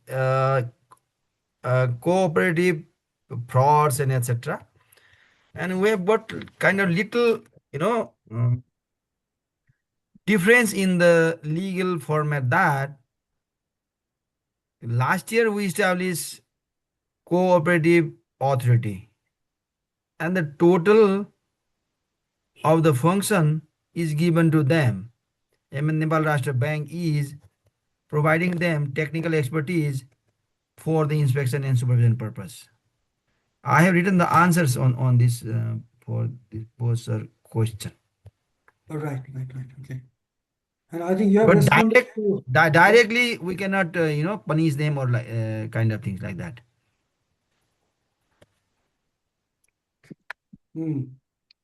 cooperative frauds and etc. And we have got kind of little, difference in the legal format that last year we established cooperative authority and the total of the function is given to them. Nepal Rastra Bank is providing them technical expertise for the inspection and supervision purpose. I have written the answers on this for this poster question. All right. Okay. And I think you have But responded to directly we cannot punish them or like kind of things like that.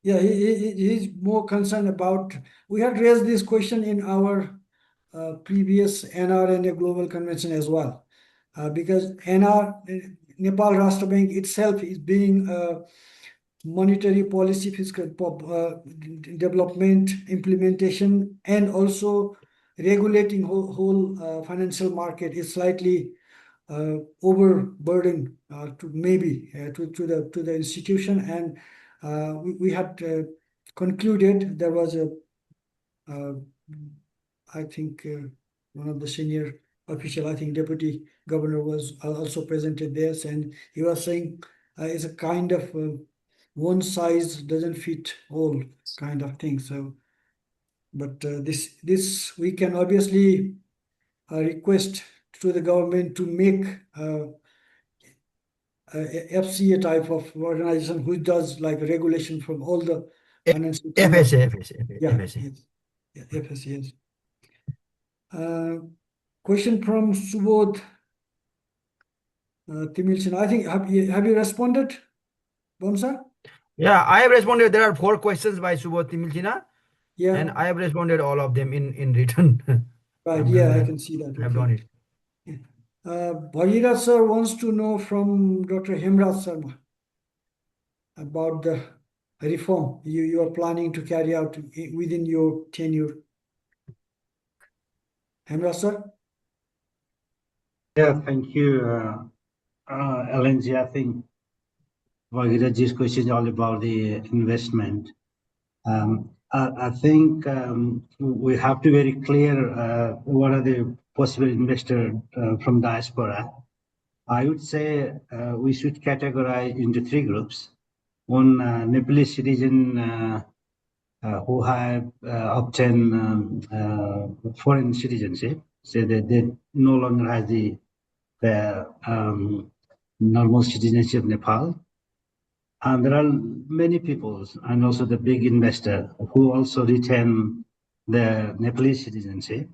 Yeah, he's more concerned about. We had raised this question in our previous NRNNA Global Convention as well, because Nepal Rastra Bank itself is being monetary policy, fiscal development, implementation, and also regulating whole financial market is slightly overburdened to maybe to the institution, and we had concluded there was a I think one of the senior official, I think Deputy Governor was also presented there, and he was saying it's a kind of one size doesn't fit all kind of thing. So, but this we can obviously request to the government to make FCA type of organization who does like regulation from all the financial FSA. Yeah, FSA, yes. Question from Subodh Timilchin. I think have you responded, Bamsa? Yeah, I have responded. There are 4 questions by Subodh Timilchina. Yeah. And I have responded all of them in written. Right. Yeah, I can see that. I've done it. Bhagirath sir wants to know from Dr. Hem Raj Sharma about the reform you are planning to carry out within your tenure. Hem Raj sir? Yeah, thank you, LNG. I think Bhagirath's question is all about the investment. I think we have to be very clear what are the possible investors from diaspora. I would say we should categorize into 3 groups. One, Nepalese citizen who have obtained foreign citizenship. say that they no longer has the normal citizenship of Nepal. And there are many people, and also the big investor, who also retain the Nepalese citizenship,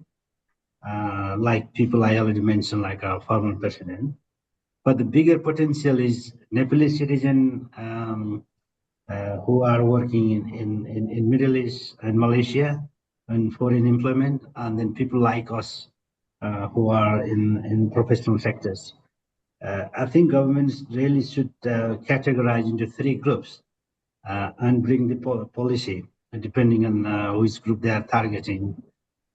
like people I already mentioned, like our former president. But the bigger potential is Nepalese citizen who are working in Middle East and Malaysia and foreign employment, and then people like us who are in professional sectors. I think governments really should categorize into three groups and bring the policy depending on which group they are targeting.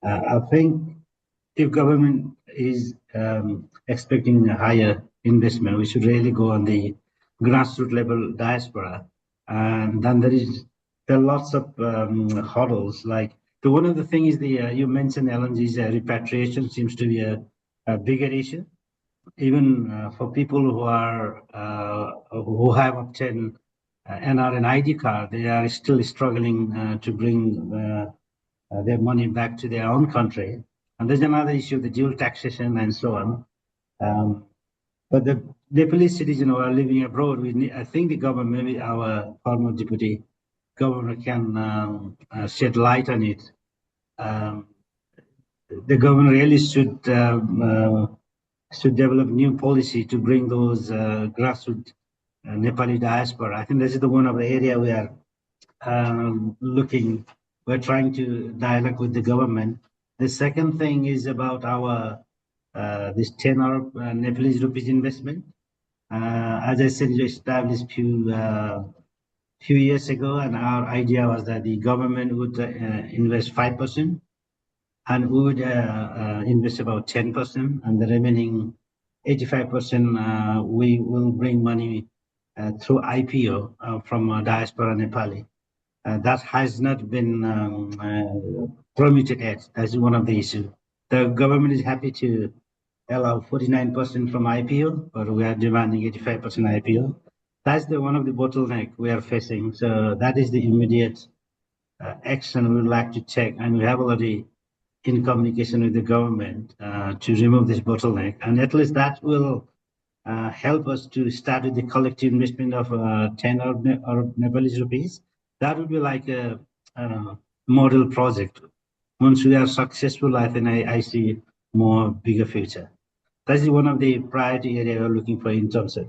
I think if government is expecting a higher investment, we should really go on the grassroots level diaspora. And then there are lots of hurdles. Like one of the things you mentioned, LNG's repatriation seems to be a bigger issue. Even for people who have obtained NRN ID card, they are still struggling to bring their money back to their own country. And there's another issue, the dual taxation and so on. But the Nepalese citizens who are living abroad, I think the government, maybe our former deputy governor, can shed light on it. The government really should develop new policy to bring those grassroots Nepali diaspora. I think this is one of the area we are we're trying to dialogue with the government. The second thing is about our this 10 Nepalese rupees investment. As I said, we established few years ago, and our idea was that the government would invest 5%, and we would invest about 10%, and the remaining 85% we will bring money through IPO from diaspora Nepali. That has not been permitted yet. That's one of the issues. The government is happy to allow 49% from IPO, but we are demanding 85% IPO. That's one of the bottleneck we are facing. So that is the immediate action we would like to take, and we have already in communication with the government to remove this bottleneck, and at least that will help us to start with the collective investment of 10 or Nepalese rupees. That would be like a model project. Once we are successful, I think I see more bigger future. That is one of the priority area we're looking for in terms of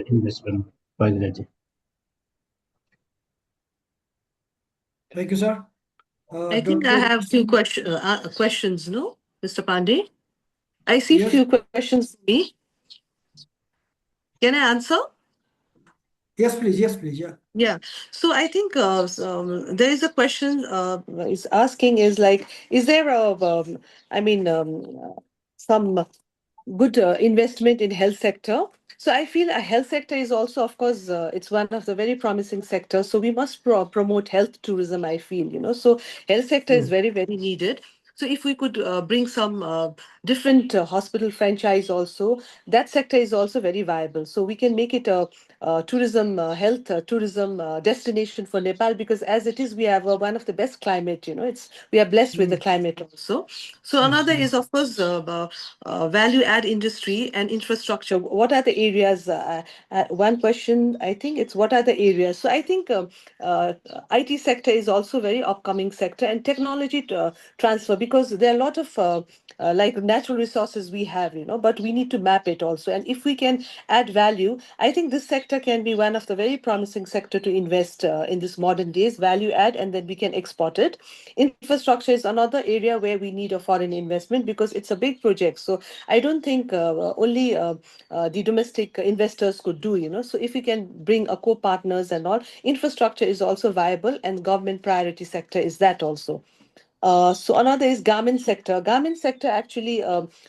investment regularity. Thank you, sir. I think I have few questions, no, Mr. Pandey? I see Yes. few questions for me. Can I answer? Yes, please. Yes, please. Yeah. Yeah. So I think there is a question is asking is like, is there some good investment in health sector? So I feel a health sector is also, of course, it's one of the very promising sectors. So we must promote health tourism, I feel, So health sector is very, very needed. So if we could bring some different hospital franchise also, that sector is also very viable. So we can make it a tourism, health tourism destination for Nepal, because as it is, we have one of the best climate, we are blessed with the climate also. So another is, of course, value add industry and infrastructure. What are the areas? One question, I think it's what are the areas? So I think IT sector is also very upcoming sector, and technology transfer, because there are a lot of like natural resources we have, but we need to map it also. And if we can add value, I think this sector can be one of the very promising sector to invest in this modern days, value add, and then we can export it. Infrastructure is another area where we need a foreign investment, because it's a big project. So I don't think only the domestic investors could do, So if we can bring a co-partners and all, infrastructure is also viable, and government priority sector is that also. So another is garment sector. Garment sector, actually,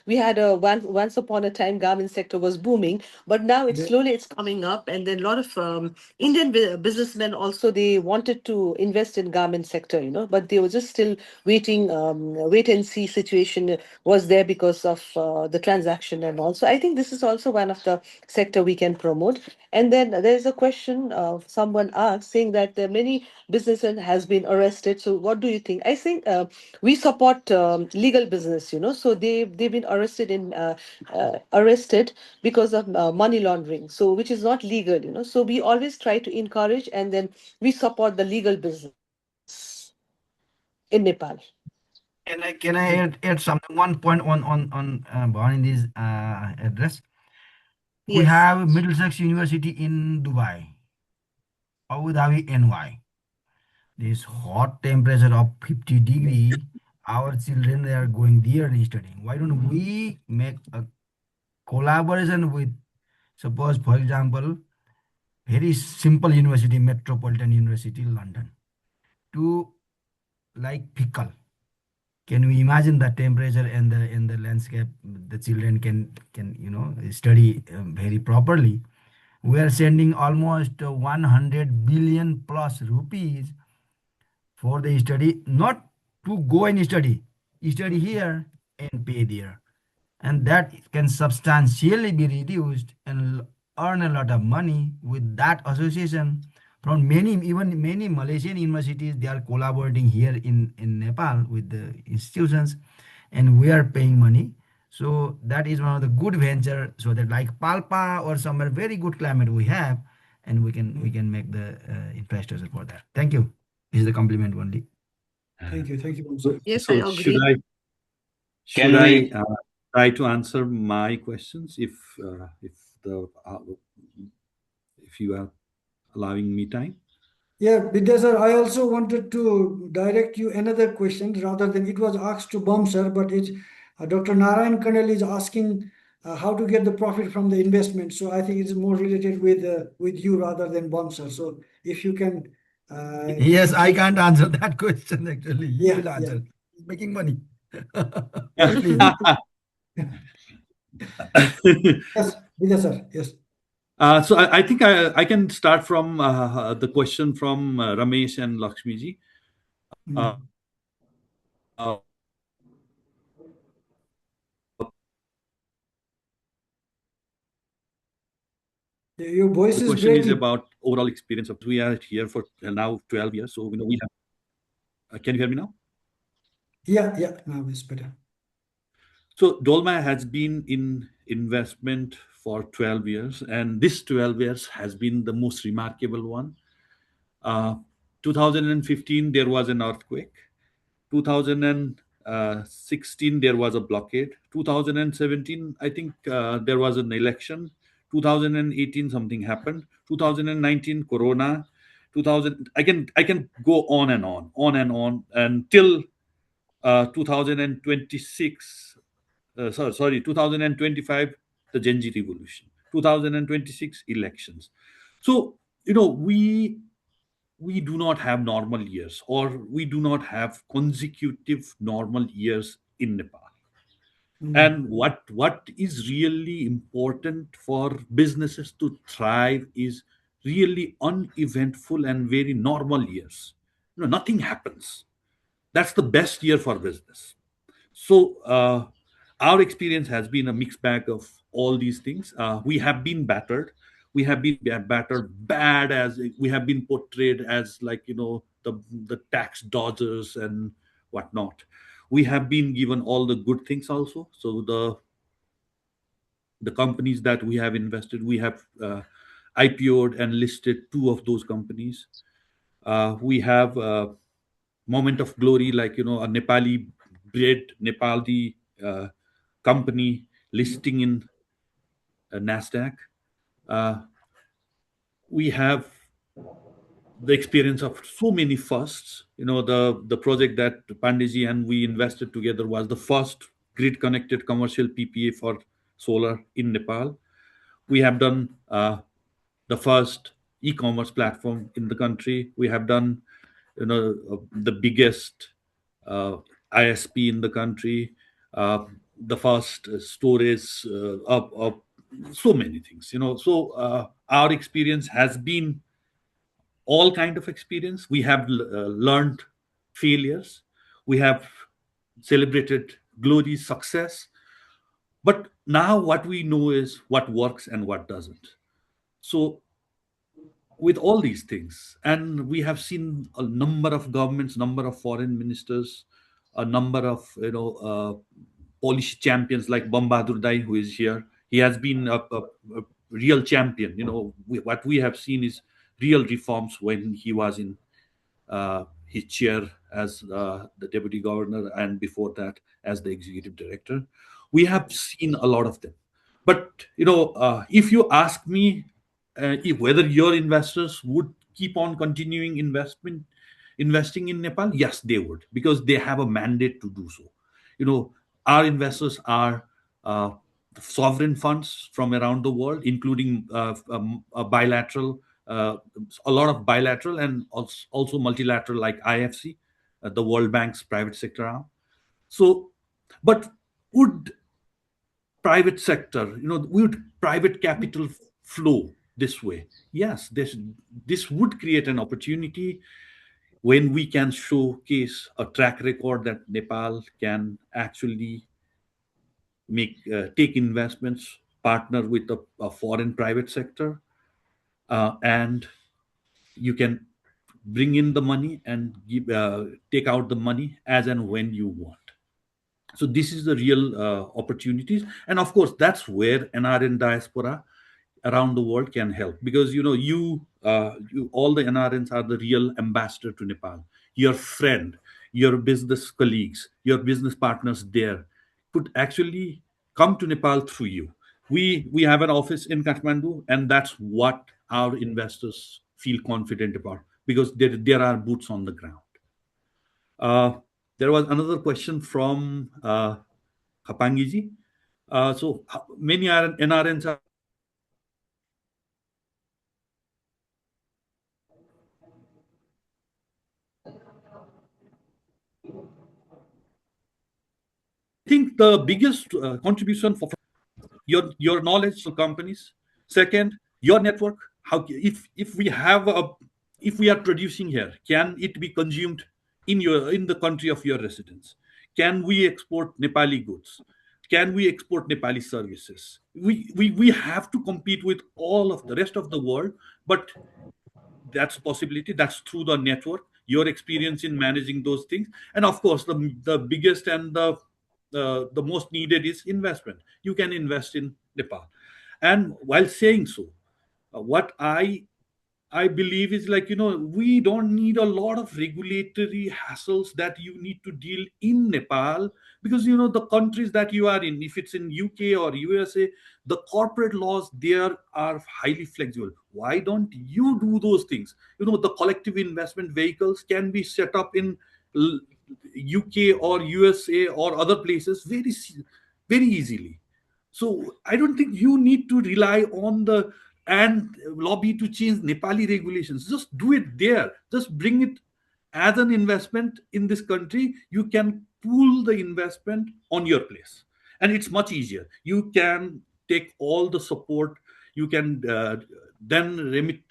we had once upon a time garment sector was booming, but now it's coming up, and then a lot of Indian businessmen also, they wanted to invest in garment sector, but they were just still waiting. Wait and see situation was there because of the transaction and all. So I think this is also one of the sector we can promote. And then there's a question someone asked saying that many businessmen has been arrested. So what do you think? I think we support legal business, so they've been arrested because of money laundering, so which is not legal. So we always try to encourage, and then we support the legal business in Nepal. Can I add something? One point on Bhavani's address. We Yes. have Middlesex University in Dubai, Abu Dhabi, NY. This hot temperature of 50 degree, our children they are going there and studying. Why don't we make a collaboration with, suppose for example, very simple university, Metropolitan University, London, to like pickle. Can we imagine the temperature and the landscape? The children can study very properly. We are sending almost 100 billion plus rupees for the study, not to go and study here and pay there, and that can substantially be reduced and earn a lot of money with that association. From many Malaysian universities, they are collaborating here in Nepal with the institutions, and we are paying money. So that is one of the good venture, so that like Palpa or somewhere very good climate we have, and we can make the infrastructure for that. Thank you. This is the compliment only. Thank you, Bhawani. Yes, So I agree. should I try to answer my questions if you are allowing me time? Yeah, Vidya sir, I also wanted to direct you another question rather than it was asked to Bom sir, but it's Dr. Narayan Kanal is asking how to get the profit from the investment. So I think it's more related with you rather than Bom sir. So if you can. Yes, I can't answer that question actually. He Yeah, will answer. yeah. He's making money. Yeah. Please. Yes, Vidya sir, yes. So I think I can start from the question from Ramesh and Lakshmiji. Uh, uh, Your voice the is question is breaking. about overall experience of we are here for now 12 years, so we have. Can you hear me now? Yeah, now it's better. So Dolma has been in investment for 12 years, and this 12 years has been the most remarkable one. Uh, 2015 there was an earthquake. 2016 there was a blockade. 2017 I think there was an election. 2018 something happened. 2019 Corona. 2000 I can go on and on until 2026. Sorry, 2025 the Genji revolution. 2026 elections. So we do not have normal years, or we do not have consecutive normal years in Nepal. And what is really important for businesses to thrive is really uneventful and very normal years. Nothing happens. That's the best year for business. So our experience has been a mixed bag of all these things. We have been battered. We have been battered bad, as we have been portrayed as like the tax dodgers and whatnot. We have been given all the good things also. So the companies that we have invested, we have IPO'd and listed two of those companies. We have moment of glory, like a Nepali bred Nepali company listing in Nasdaq. We have the experience of so many firsts. The project that Pandeyji and we invested together was the first grid connected commercial PPA for solar in Nepal. We have done the first e-commerce platform in the country. We have done the biggest ISP in the country, the first storage of so many things. So our experience has been all kind of experience. We have learned failures. We have celebrated glory, success. But now what we know is what works and what doesn't. So with all these things, and we have seen a number of governments, number of foreign ministers, a number of policy champions like Bahadur Dai, who is here. He has been a real champion. What we have seen is real reforms when he was in his chair as the deputy governor, and before that as the executive director. We have seen a lot of them. But if you ask me whether your investors would keep on continuing investing in Nepal, yes, they would, because they have a mandate to do so. Our investors are sovereign funds from around the world, including a bilateral, a lot of bilateral and also multilateral, like IFC, the World Bank's private sector arm. So, but would private sector, would private capital flow this way? Yes, this would create an opportunity when we can showcase a track record that Nepal can actually take investments, partner with a foreign private sector, and you can bring in the money and take out the money as and when you want. So this is the real opportunities, and of course that's where NRN diaspora around the world can help, because you all the NRNs are the real ambassador to Nepal. Your friend, your business colleagues, your business partners there could actually come to Nepal through you. We have an office in Kathmandu, and that's what our investors feel confident about, because there are boots on the ground. There was another question from Kapangiji. So many NRNs are think the biggest contribution for your knowledge to companies. Second, your network. How if we are producing here, can it be consumed in the country of your residence? Can we export Nepali goods? Can we export Nepali services? We have to compete with all of the rest of the world, but that's a possibility. That's through the network, your experience in managing those things, and of course the biggest and the most needed is investment. You can invest in Nepal. And while saying so, what I believe is, we don't need a lot of regulatory hassles that you need to deal in Nepal, because the countries that you are in, if it's in UK or USA, the corporate laws there are highly flexible. Why don't you do those things? The collective investment vehicles can be set up in UK or USA or other places very easily. So I don't think you need to rely on and lobby to change Nepali regulations. Just do it there. Just bring it as an investment in this country. You can pool the investment on your place, and it's much easier. You can take all the support. You can then remit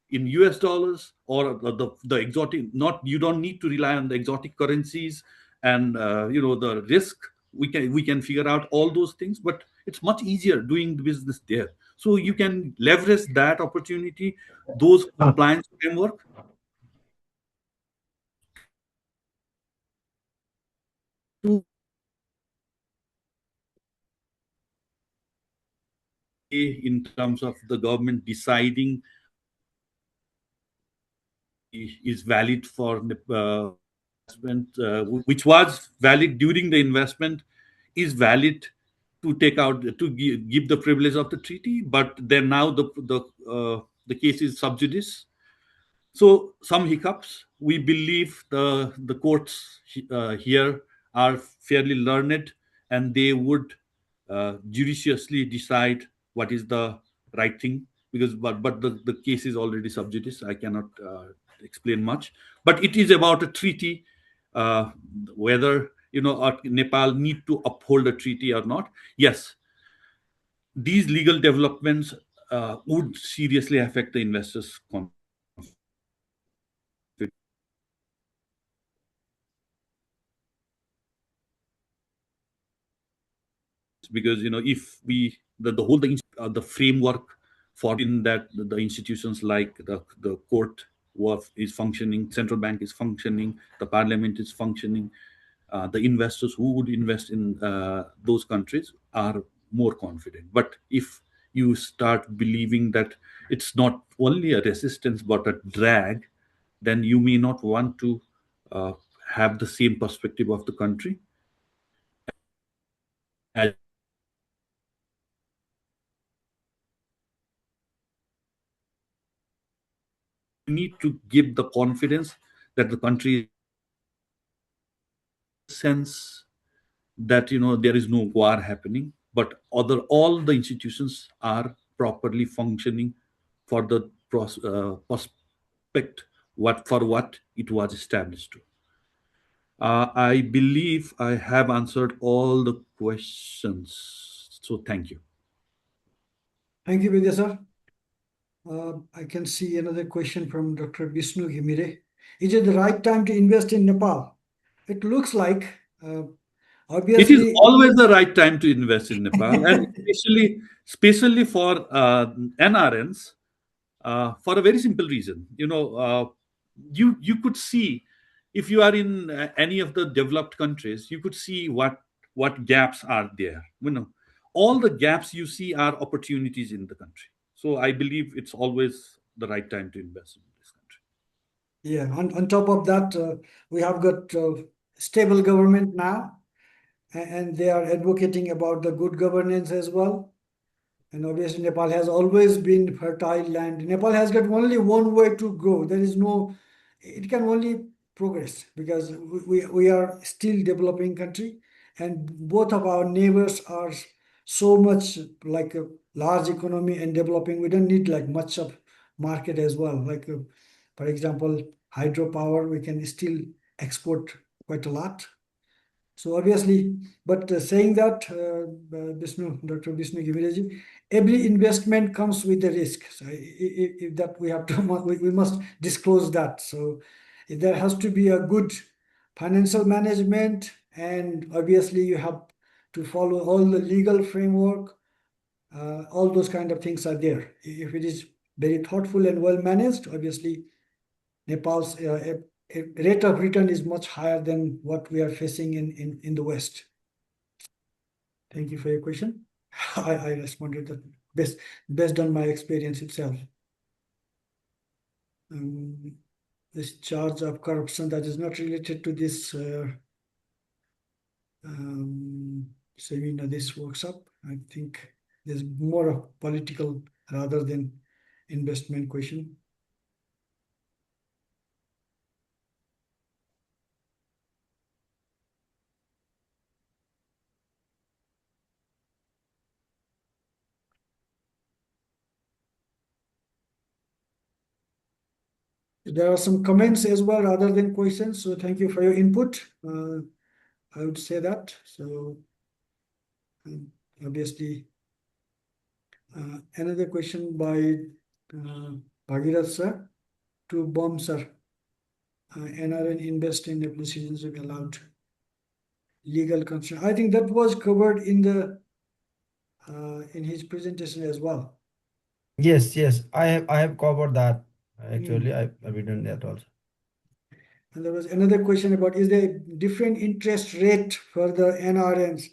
in US dollars or the exotic. You don't need to rely on the exotic currencies and the risk. We can figure out all those things, but it's much easier doing the business there. So you can leverage that opportunity, those compliance framework. In terms of the government deciding is valid for investment, which was valid during the investment, is valid to take out to give the privilege of the treaty, but then now the case is sub judice. So some hiccups. We believe the courts here are fairly learned, and they would judiciously decide what is the right thing, because but the case is already sub judice. I cannot explain much, but it is about a treaty, whether Nepal need to uphold a treaty or not. Yes, these legal developments would seriously affect the investors' confidence, because if the framework for in that the institutions like the court is functioning, central bank is functioning, the parliament is functioning, the investors who would invest in those countries are more confident. But if you start believing that it's not only a resistance but a drag, then you may not want to have the same perspective of the country. As you need to give the confidence that the country sense that there is no war happening, but all the institutions are properly functioning for the prospect what it was established to. I believe I have answered all the questions. So thank you. Thank you, Vidya sir. I can see another question from Dr. Vishnu Himire. Is it the right time to invest in Nepal? It looks like, obviously. It is always the right time to invest in Nepal, and especially for NRNs, for a very simple reason. You could see, if you are in any of the developed countries, you could see what gaps are there. All the gaps you see are opportunities in the country. So I believe it's always the right time to invest in this country. Yeah, on top of that, we have got stable government now, and they are advocating about the good governance as well. And obviously, Nepal has always been fertile land. Nepal has got only one way to go. It can only progress because we are still developing country, and both of our neighbors are so much like a large economy and developing. We don't need like much of market as well. Like, for example, hydropower, we can still export quite a lot. So obviously, but saying that, Dr. Vishnu Givireji, every investment comes with a risk. So if that we have to, we must disclose that. So there has to be a good financial management, and obviously you have to follow all the legal framework. All those kind of things are there. If it is very thoughtful and well managed, obviously Nepal's rate of return is much higher than what we are facing in the West. Thank you for your question. I responded that based on my experience itself. This charge of corruption that is not related to this seminar, this workshop. I think there's more of political rather than investment question. There are some comments as well rather than questions. So thank you for your input. I would say that. So obviously, another question by Bhagirath sir to Bomb sir. NRN invest in Nepal citizenship allowed legal concern. I think that was covered in his presentation as well. Yes, I have covered that. Actually, I've written that also. And there was another question about, is there different interest rate for the NRNs?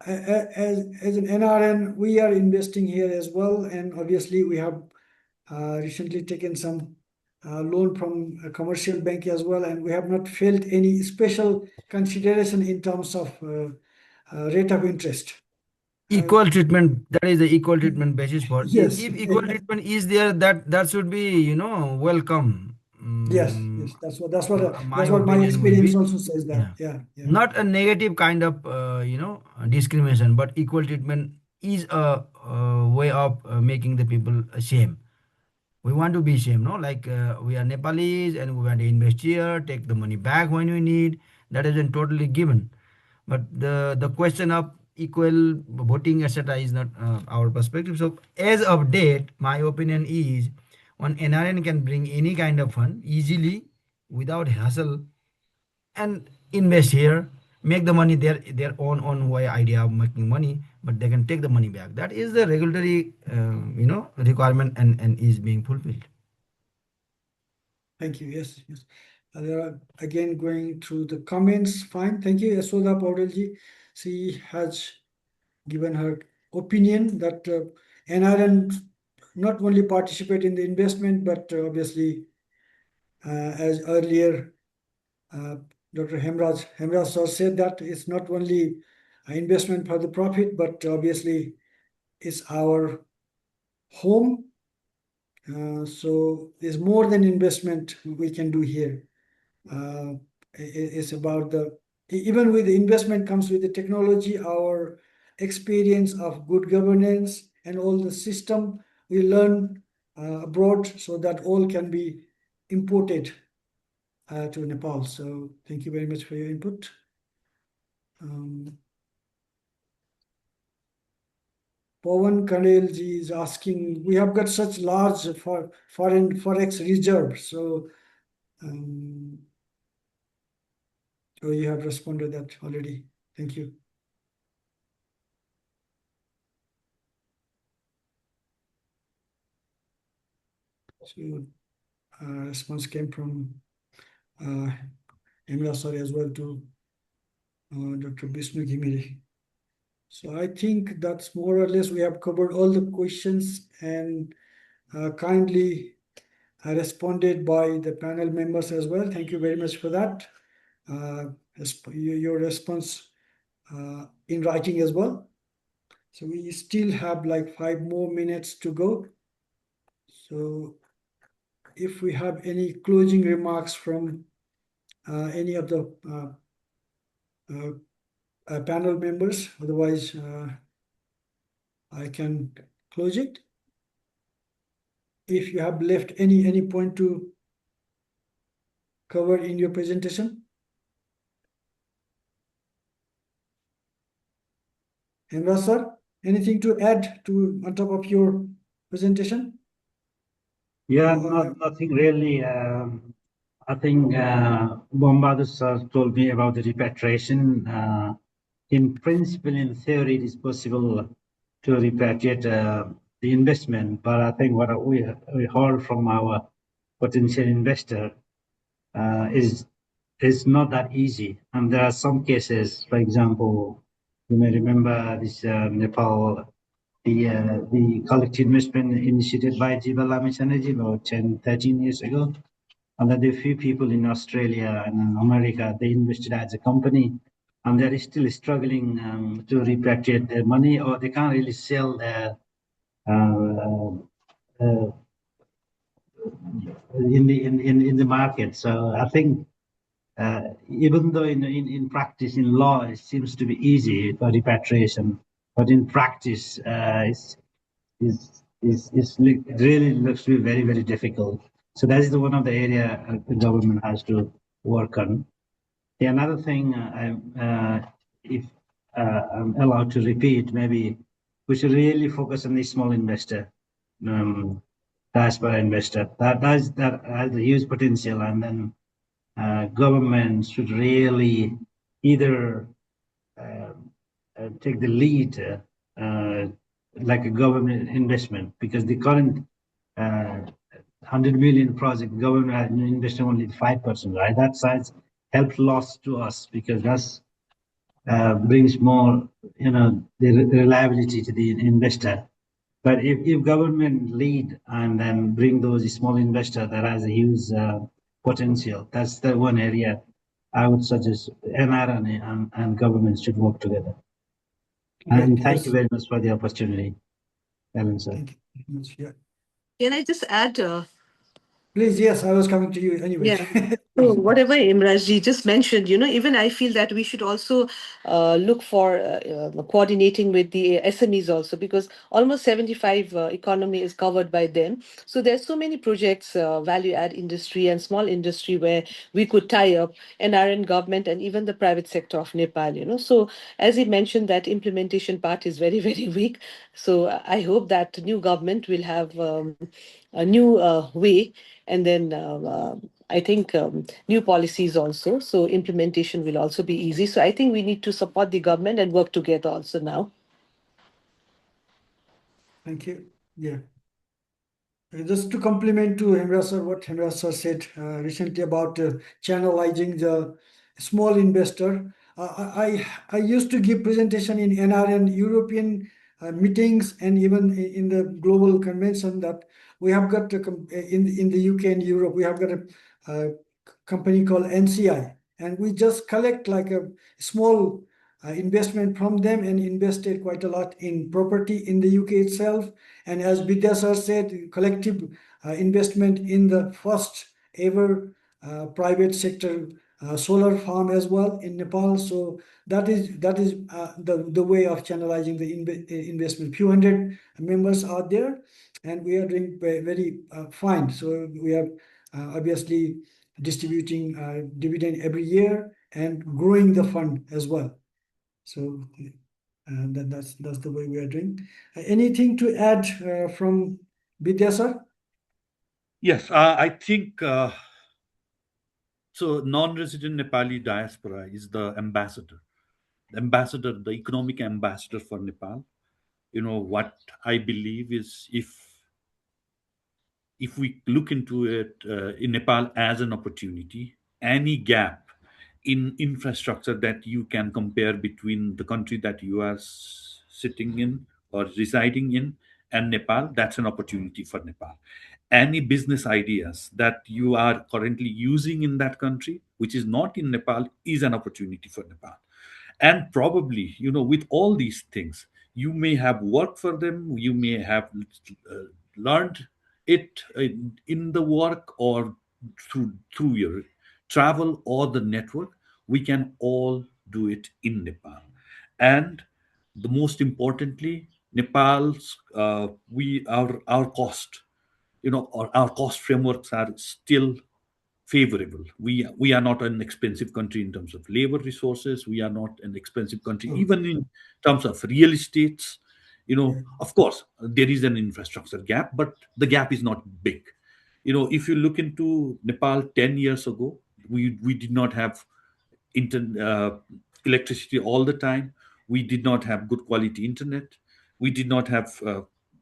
As an NRN, we are investing here as well, and obviously we have recently taken some loan from a commercial bank as well, and we have not felt any special consideration in terms of rate of interest. Equal treatment, that is the equal treatment basis for. Yes. If equal treatment is there, that should be welcome. Yes, that's what my experience also says that. Yeah. Not a negative kind of discrimination, but equal treatment is a way of making the people shame. We want to be shame, no? Like we are Nepalese and we want to invest here, take the money back when we need. That isn't totally given. But the question of equal voting, etc., is not our perspective. So as of date, my opinion is, one NRN can bring any kind of fund easily without hassle and invest here, make the money their own way idea of making money, but they can take the money back. That is the regulatory requirement and is being fulfilled. Thank you. Yes. There are again going through the comments. Fine, thank you, Yasoda Paudalji. She has given her opinion that NRN not only participate in the investment, but obviously, as earlier Dr. Hem Raj sir said, that it's not only investment for the profit, but obviously it's our home. So there's more than investment we can do here. It's about even with the investment comes with the technology, our experience of good governance and all the system we learn abroad, so that all can be imported to Nepal. So thank you very much for your input. Pawan Kanelji is asking, we have got such large foreign forex reserve. So so you have responded that already. Thank you. So response came from Emra Sari as well to Dr. Vishnu Gimiri. So I think that's more or less we have covered all the questions and kindly responded by the panel members as well. Thank you very much for that. Your response in writing as well. So we still have like 5 more minutes to go. So if we have any closing remarks from any of the panel members, otherwise I can close it. If you have left any point to cover in your presentation. Emra sir, anything to add to on top of your presentation? Yeah, nothing really. I think Bahadur sir told me about the repatriation. In principle, in theory, it is possible to repatriate the investment, but I think what we heard from our potential investor is not that easy. And there are some cases, for example, you may remember this Nepal, the collective investment initiated by Jibalami Sanerji about 10, 13 years ago. And there are a few people in Australia and in America, they invested as a company, and they're still struggling to repatriate their money, or they can't really sell their in the market. So I think even though in practice, in law, it seems to be easy for repatriation, but in practice, it really looks to be very, very difficult. So that is one of the area the government has to work on. The another thing, if I'm allowed to repeat, maybe we should really focus on the small investor, diaspora investor. That has a huge potential, and then government should really either take the lead, like a government investment, because the current 100 million project, government has invested only 5%, right? That size helps lots to us, because that's brings more, the reliability to the investor. But if government lead and then bring those small investors that has a huge potential, that's the one area I would suggest NRNA and government should work together. And thank you very much for the opportunity, Ellen sir. Thank you very much. Yeah. Can I just add? Please, yes, I was coming to you anyway. Yeah. So whatever Imranji just mentioned, even I feel that we should also look for coordinating with the SMEs also, because almost 75 economy is covered by them. So there's so many projects, value add industry and small industry, where we could tie up NRN government and even the private sector of Nepal, So as he mentioned, that implementation part is very, very weak. So I hope that new government will have a new way, and then I think new policies also. So implementation will also be easy. So I think we need to support the government and work together also now. Thank you. Yeah. Just to complement to Hem Raj sir, what Hem Raj sir said recently about channelizing the small investor. I used to give presentation in NRN European meetings and even in the global convention that we have got in the UK and Europe, we have got a company called NCI, and we just collect like a small investment from them and invested quite a lot in property in the UK itself. And as Vidya sir said, collective investment in the first ever private sector solar farm as well in Nepal. So that is the way of channelizing the investment. Few hundred members are there, and we are doing very fine. So we are obviously distributing dividend every year and growing the fund as well. So that's the way we are doing. Anything to add from Vidya sir? Yes, I think so. Non-resident Nepali diaspora is the ambassador, the economic ambassador for Nepal. What I believe is if we look into it in Nepal as an opportunity, any gap in infrastructure that you can compare between the country that you are sitting in or residing in and Nepal, that's an opportunity for Nepal. Any business ideas that you are currently using in that country, which is not in Nepal, is an opportunity for Nepal. And probably, with all these things, you may have worked for them, you may have learned it in the work or through your travel or the network. We can all do it in Nepal. And the most importantly, Nepal's we our cost, our cost frameworks are still favorable. We are not an expensive country in terms of labor resources. We are not an expensive country even in terms of real estates. Of course, there is an infrastructure gap, but the gap is not big. If you look into Nepal 10 years ago, we did not have electricity all the time. We did not have good quality internet. We did not have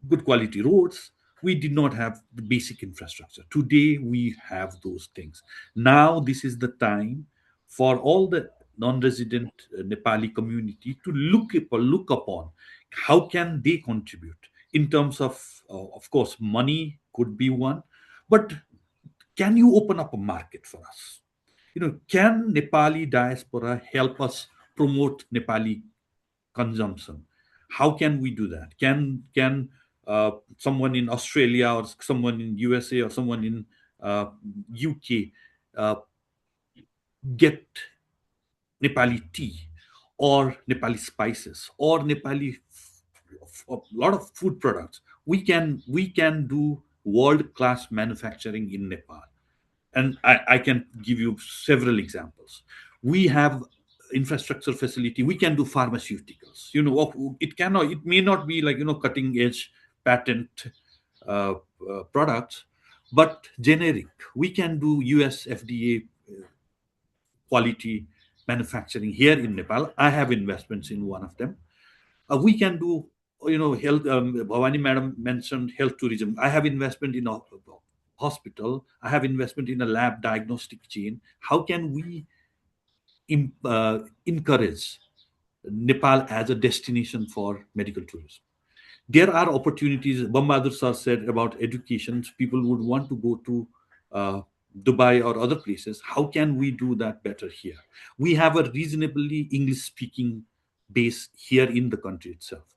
good quality roads. We did not have the basic infrastructure. Today, we have those things. Now, this is the time for all the non-resident Nepali community to look upon how can they contribute in terms of course, money could be one, but can you open up a market for us? Can Nepali diaspora help us promote Nepali consumption? How can we do that? Can someone in Australia or someone in USA or someone in UK get Nepali tea or Nepali spices or Nepali a lot of food products? We can do world class manufacturing in Nepal, and I can give you several examples. We have infrastructure facility. We can do pharmaceuticals. It may not be like cutting edge patent products, but generic. We can do US FDA quality manufacturing here in Nepal. I have investments in one of them. We can do health. Bhawani madam mentioned health tourism. I have investment in a hospital. I have investment in a lab diagnostic chain. How can we encourage Nepal as a destination for medical tourism? There are opportunities. Bahadur sir said about education. People would want to go to Dubai or other places. How can we do that better here? We have a reasonably English speaking base here in the country itself.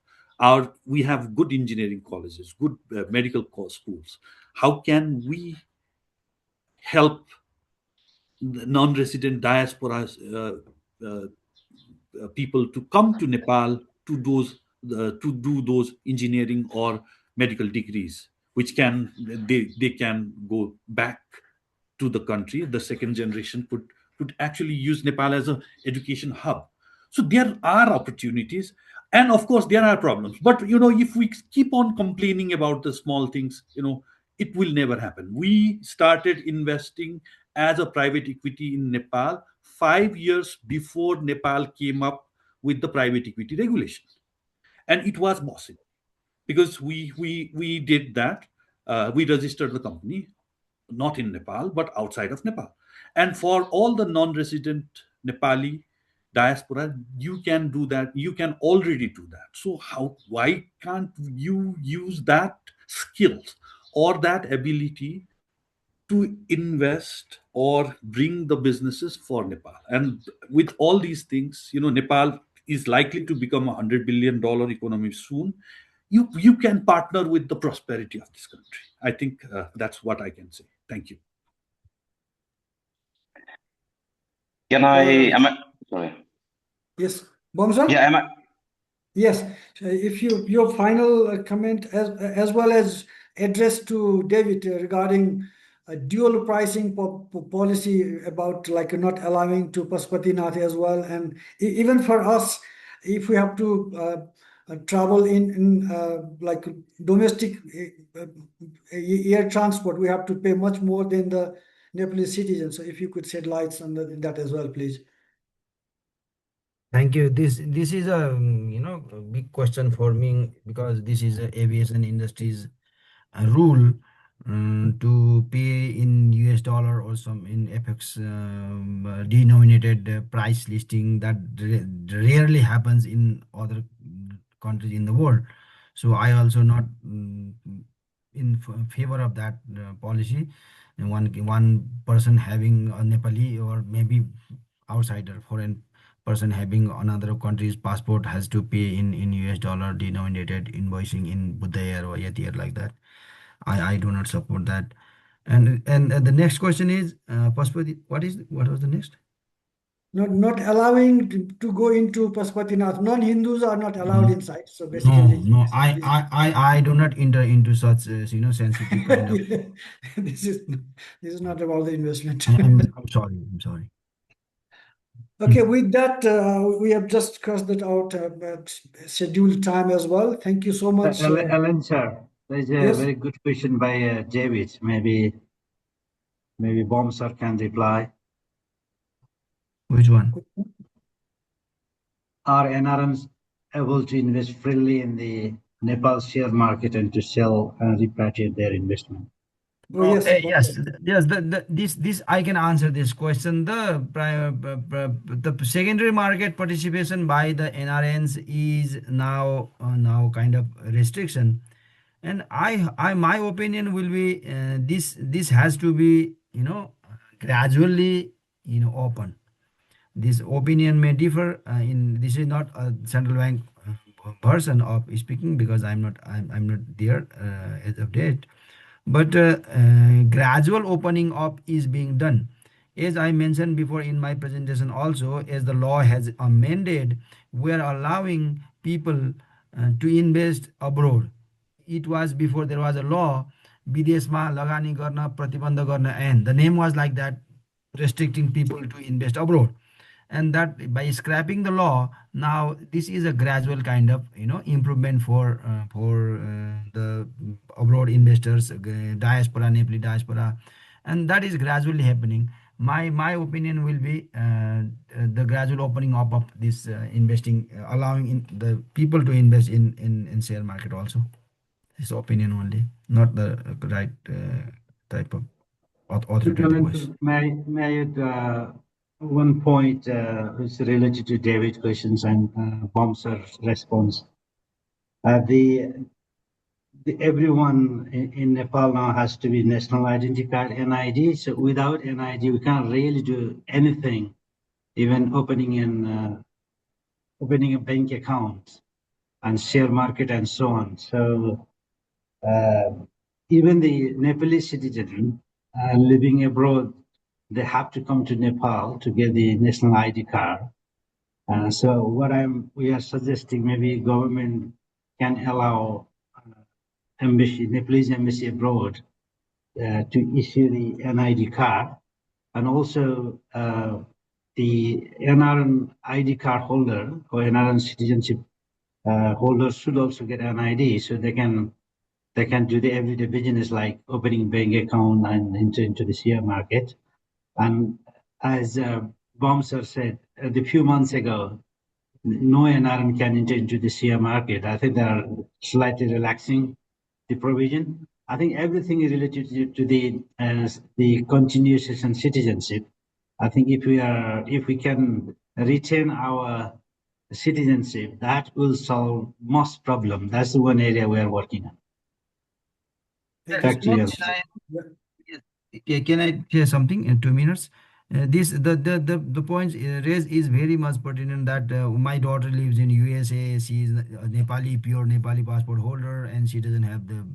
We have good engineering colleges, good medical schools. How can we help non-resident diaspora people to come to Nepal to do those engineering or medical degrees, which they can go back to the country. The second generation could actually use Nepal as an education hub. So there are opportunities, and of course there are problems. But if we keep on complaining about the small things, it will never happen. We started investing as a private equity in Nepal 5 years before Nepal came up with the private equity regulation, and it was possible because we did that. we registered the company not in Nepal, but outside of Nepal. And for all the non-resident Nepali diaspora, you can do that. You can already do that. So why can't you use that skills or that ability to invest or bring the businesses for Nepal? And with all these things, Nepal is likely to become $100 billion economy soon. You can partner with the prosperity of this country. I think that's what I can say. Thank you. Sorry. Yes, Bomsar? Yeah, Yes, if your final comment as well as address to David regarding dual pricing policy about like not allowing to Pasupatinath as well, and even for us, if we have to travel in like domestic air transport, we have to pay much more than the Nepalese citizens. So if you could shed lights on that as well, please. Thank you. This is a a big question for me because this is a aviation industry's rule to pay in US dollar or some in FX denominated price listing that rarely happens in other countries in the world. So I also not in favor of that policy. And one person having a Nepali or maybe outsider foreign person having another country's passport has to pay in US dollar denominated invoicing in Buddha Air or Yeti Air like that. I do not support that. And the next question is Pashupati, what was the next? Not allowing to go into Pasupatinath. Non-Hindus are not allowed inside. So basically, No, I do not enter into such sensitive kind of. this is not about the investment. I'm sorry. Okay, with that, we have just crossed that out scheduled time as well. Thank you so much. Alan, sir, there's a Yes? very good question by David. Maybe Bom sir can reply. Which one? Are NRNs able to invest freely in the Nepal share market and to sell and repatriate their investment? Oh, yes. Yes. This I can answer this question. The secondary market participation by the NRNs is now kind of restriction, and my opinion will be this has to be gradually open. This opinion may differ. This is not a central bank person of speaking because I'm not there as of date. But gradual opening up is being done. As I mentioned before in my presentation also, as the law has amended, we are allowing people to invest abroad. It was before there was a law, विदेशमा लगानी गर्न प्रतिबन्ध गर्न ऐन. The name was like that, restricting people to invest abroad. And that by scrapping the law, now this is a gradual kind of improvement for the abroad investors, diaspora, Nepali diaspora, and that is gradually happening. My opinion will be the gradual opening up of this investing, allowing the people to invest in share market also. This opinion only, not the right type of authoritative voice. May I one point is related to David's questions and Bomsar's response. Everyone in Nepal now has to be national identity card, NID. So without NID, we can't really do anything, even opening a bank account and share market and so on. So even the Nepalese citizen living abroad, they have to come to Nepal to get the national ID card. So we are suggesting maybe government can allow Nepalese embassy abroad to issue the NID card, and also the NRN ID card holder or NRN citizenship holders should also get an ID, so they can do the everyday business like opening bank account and enter into the share market. And as Bomsar said a few months ago, no NRN can enter into the share market. I think they are slightly relaxing the provision, I think everything is related to the continuation citizenship. I think if we can retain our citizenship, that will solve most problem. That's the one area we are working on. Thank you so much. Can I say something in 2 minutes? The points raised is very much pertinent that my daughter lives in USA. She is a Nepali, pure Nepali passport holder, and she doesn't have the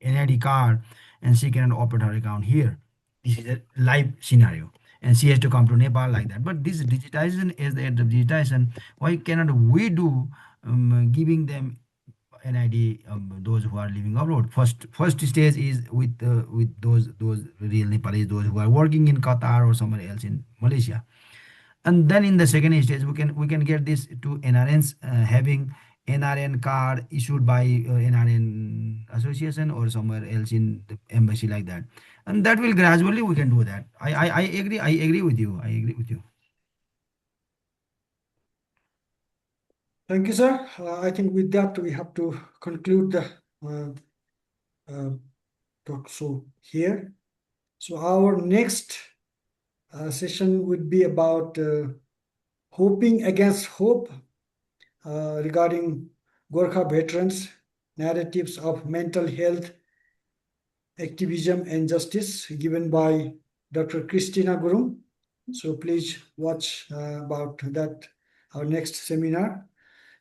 NID card, and she cannot open her account here. This is a live scenario, and she has to come to Nepal like that. But this digitization is the digitization. Why cannot we do giving them NID, those who are living abroad? First stage is with those real Nepalis, those who are working in Qatar or somewhere else in Malaysia, and then in the second stage we can get this to NRNs having NRN card issued by NRN association or somewhere else in the embassy like that, and that will gradually we can do that. I agree with you. I agree with you. Thank you, sir. I think with that we have to conclude the talk show here. So our next session would be about hoping against hope regarding Gorkha veterans, narratives of mental health, activism and justice, given by Dr. Christina Gurung. So please watch about that, our next seminar.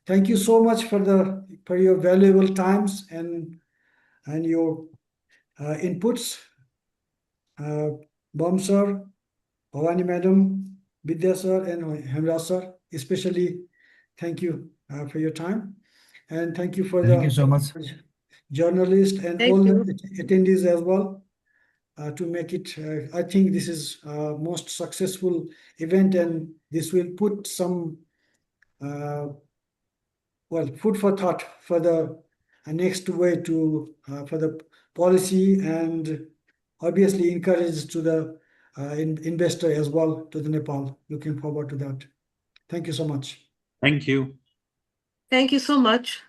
Thank you so much for your valuable times and your inputs. Bom sir, Bhawani madam, Vidya sir, and Hem Raj sir, especially thank you for your time, and thank you for Thank you so much. journalists and Thank all you. the attendees as well to make it. I think this is most successful event, and this will put some food for thought for the next way to for the policy, and obviously encourage to the investor as well to the Nepal. Looking forward to that. Thank you so much. Thank you. Thank you so much.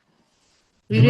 We Namaste.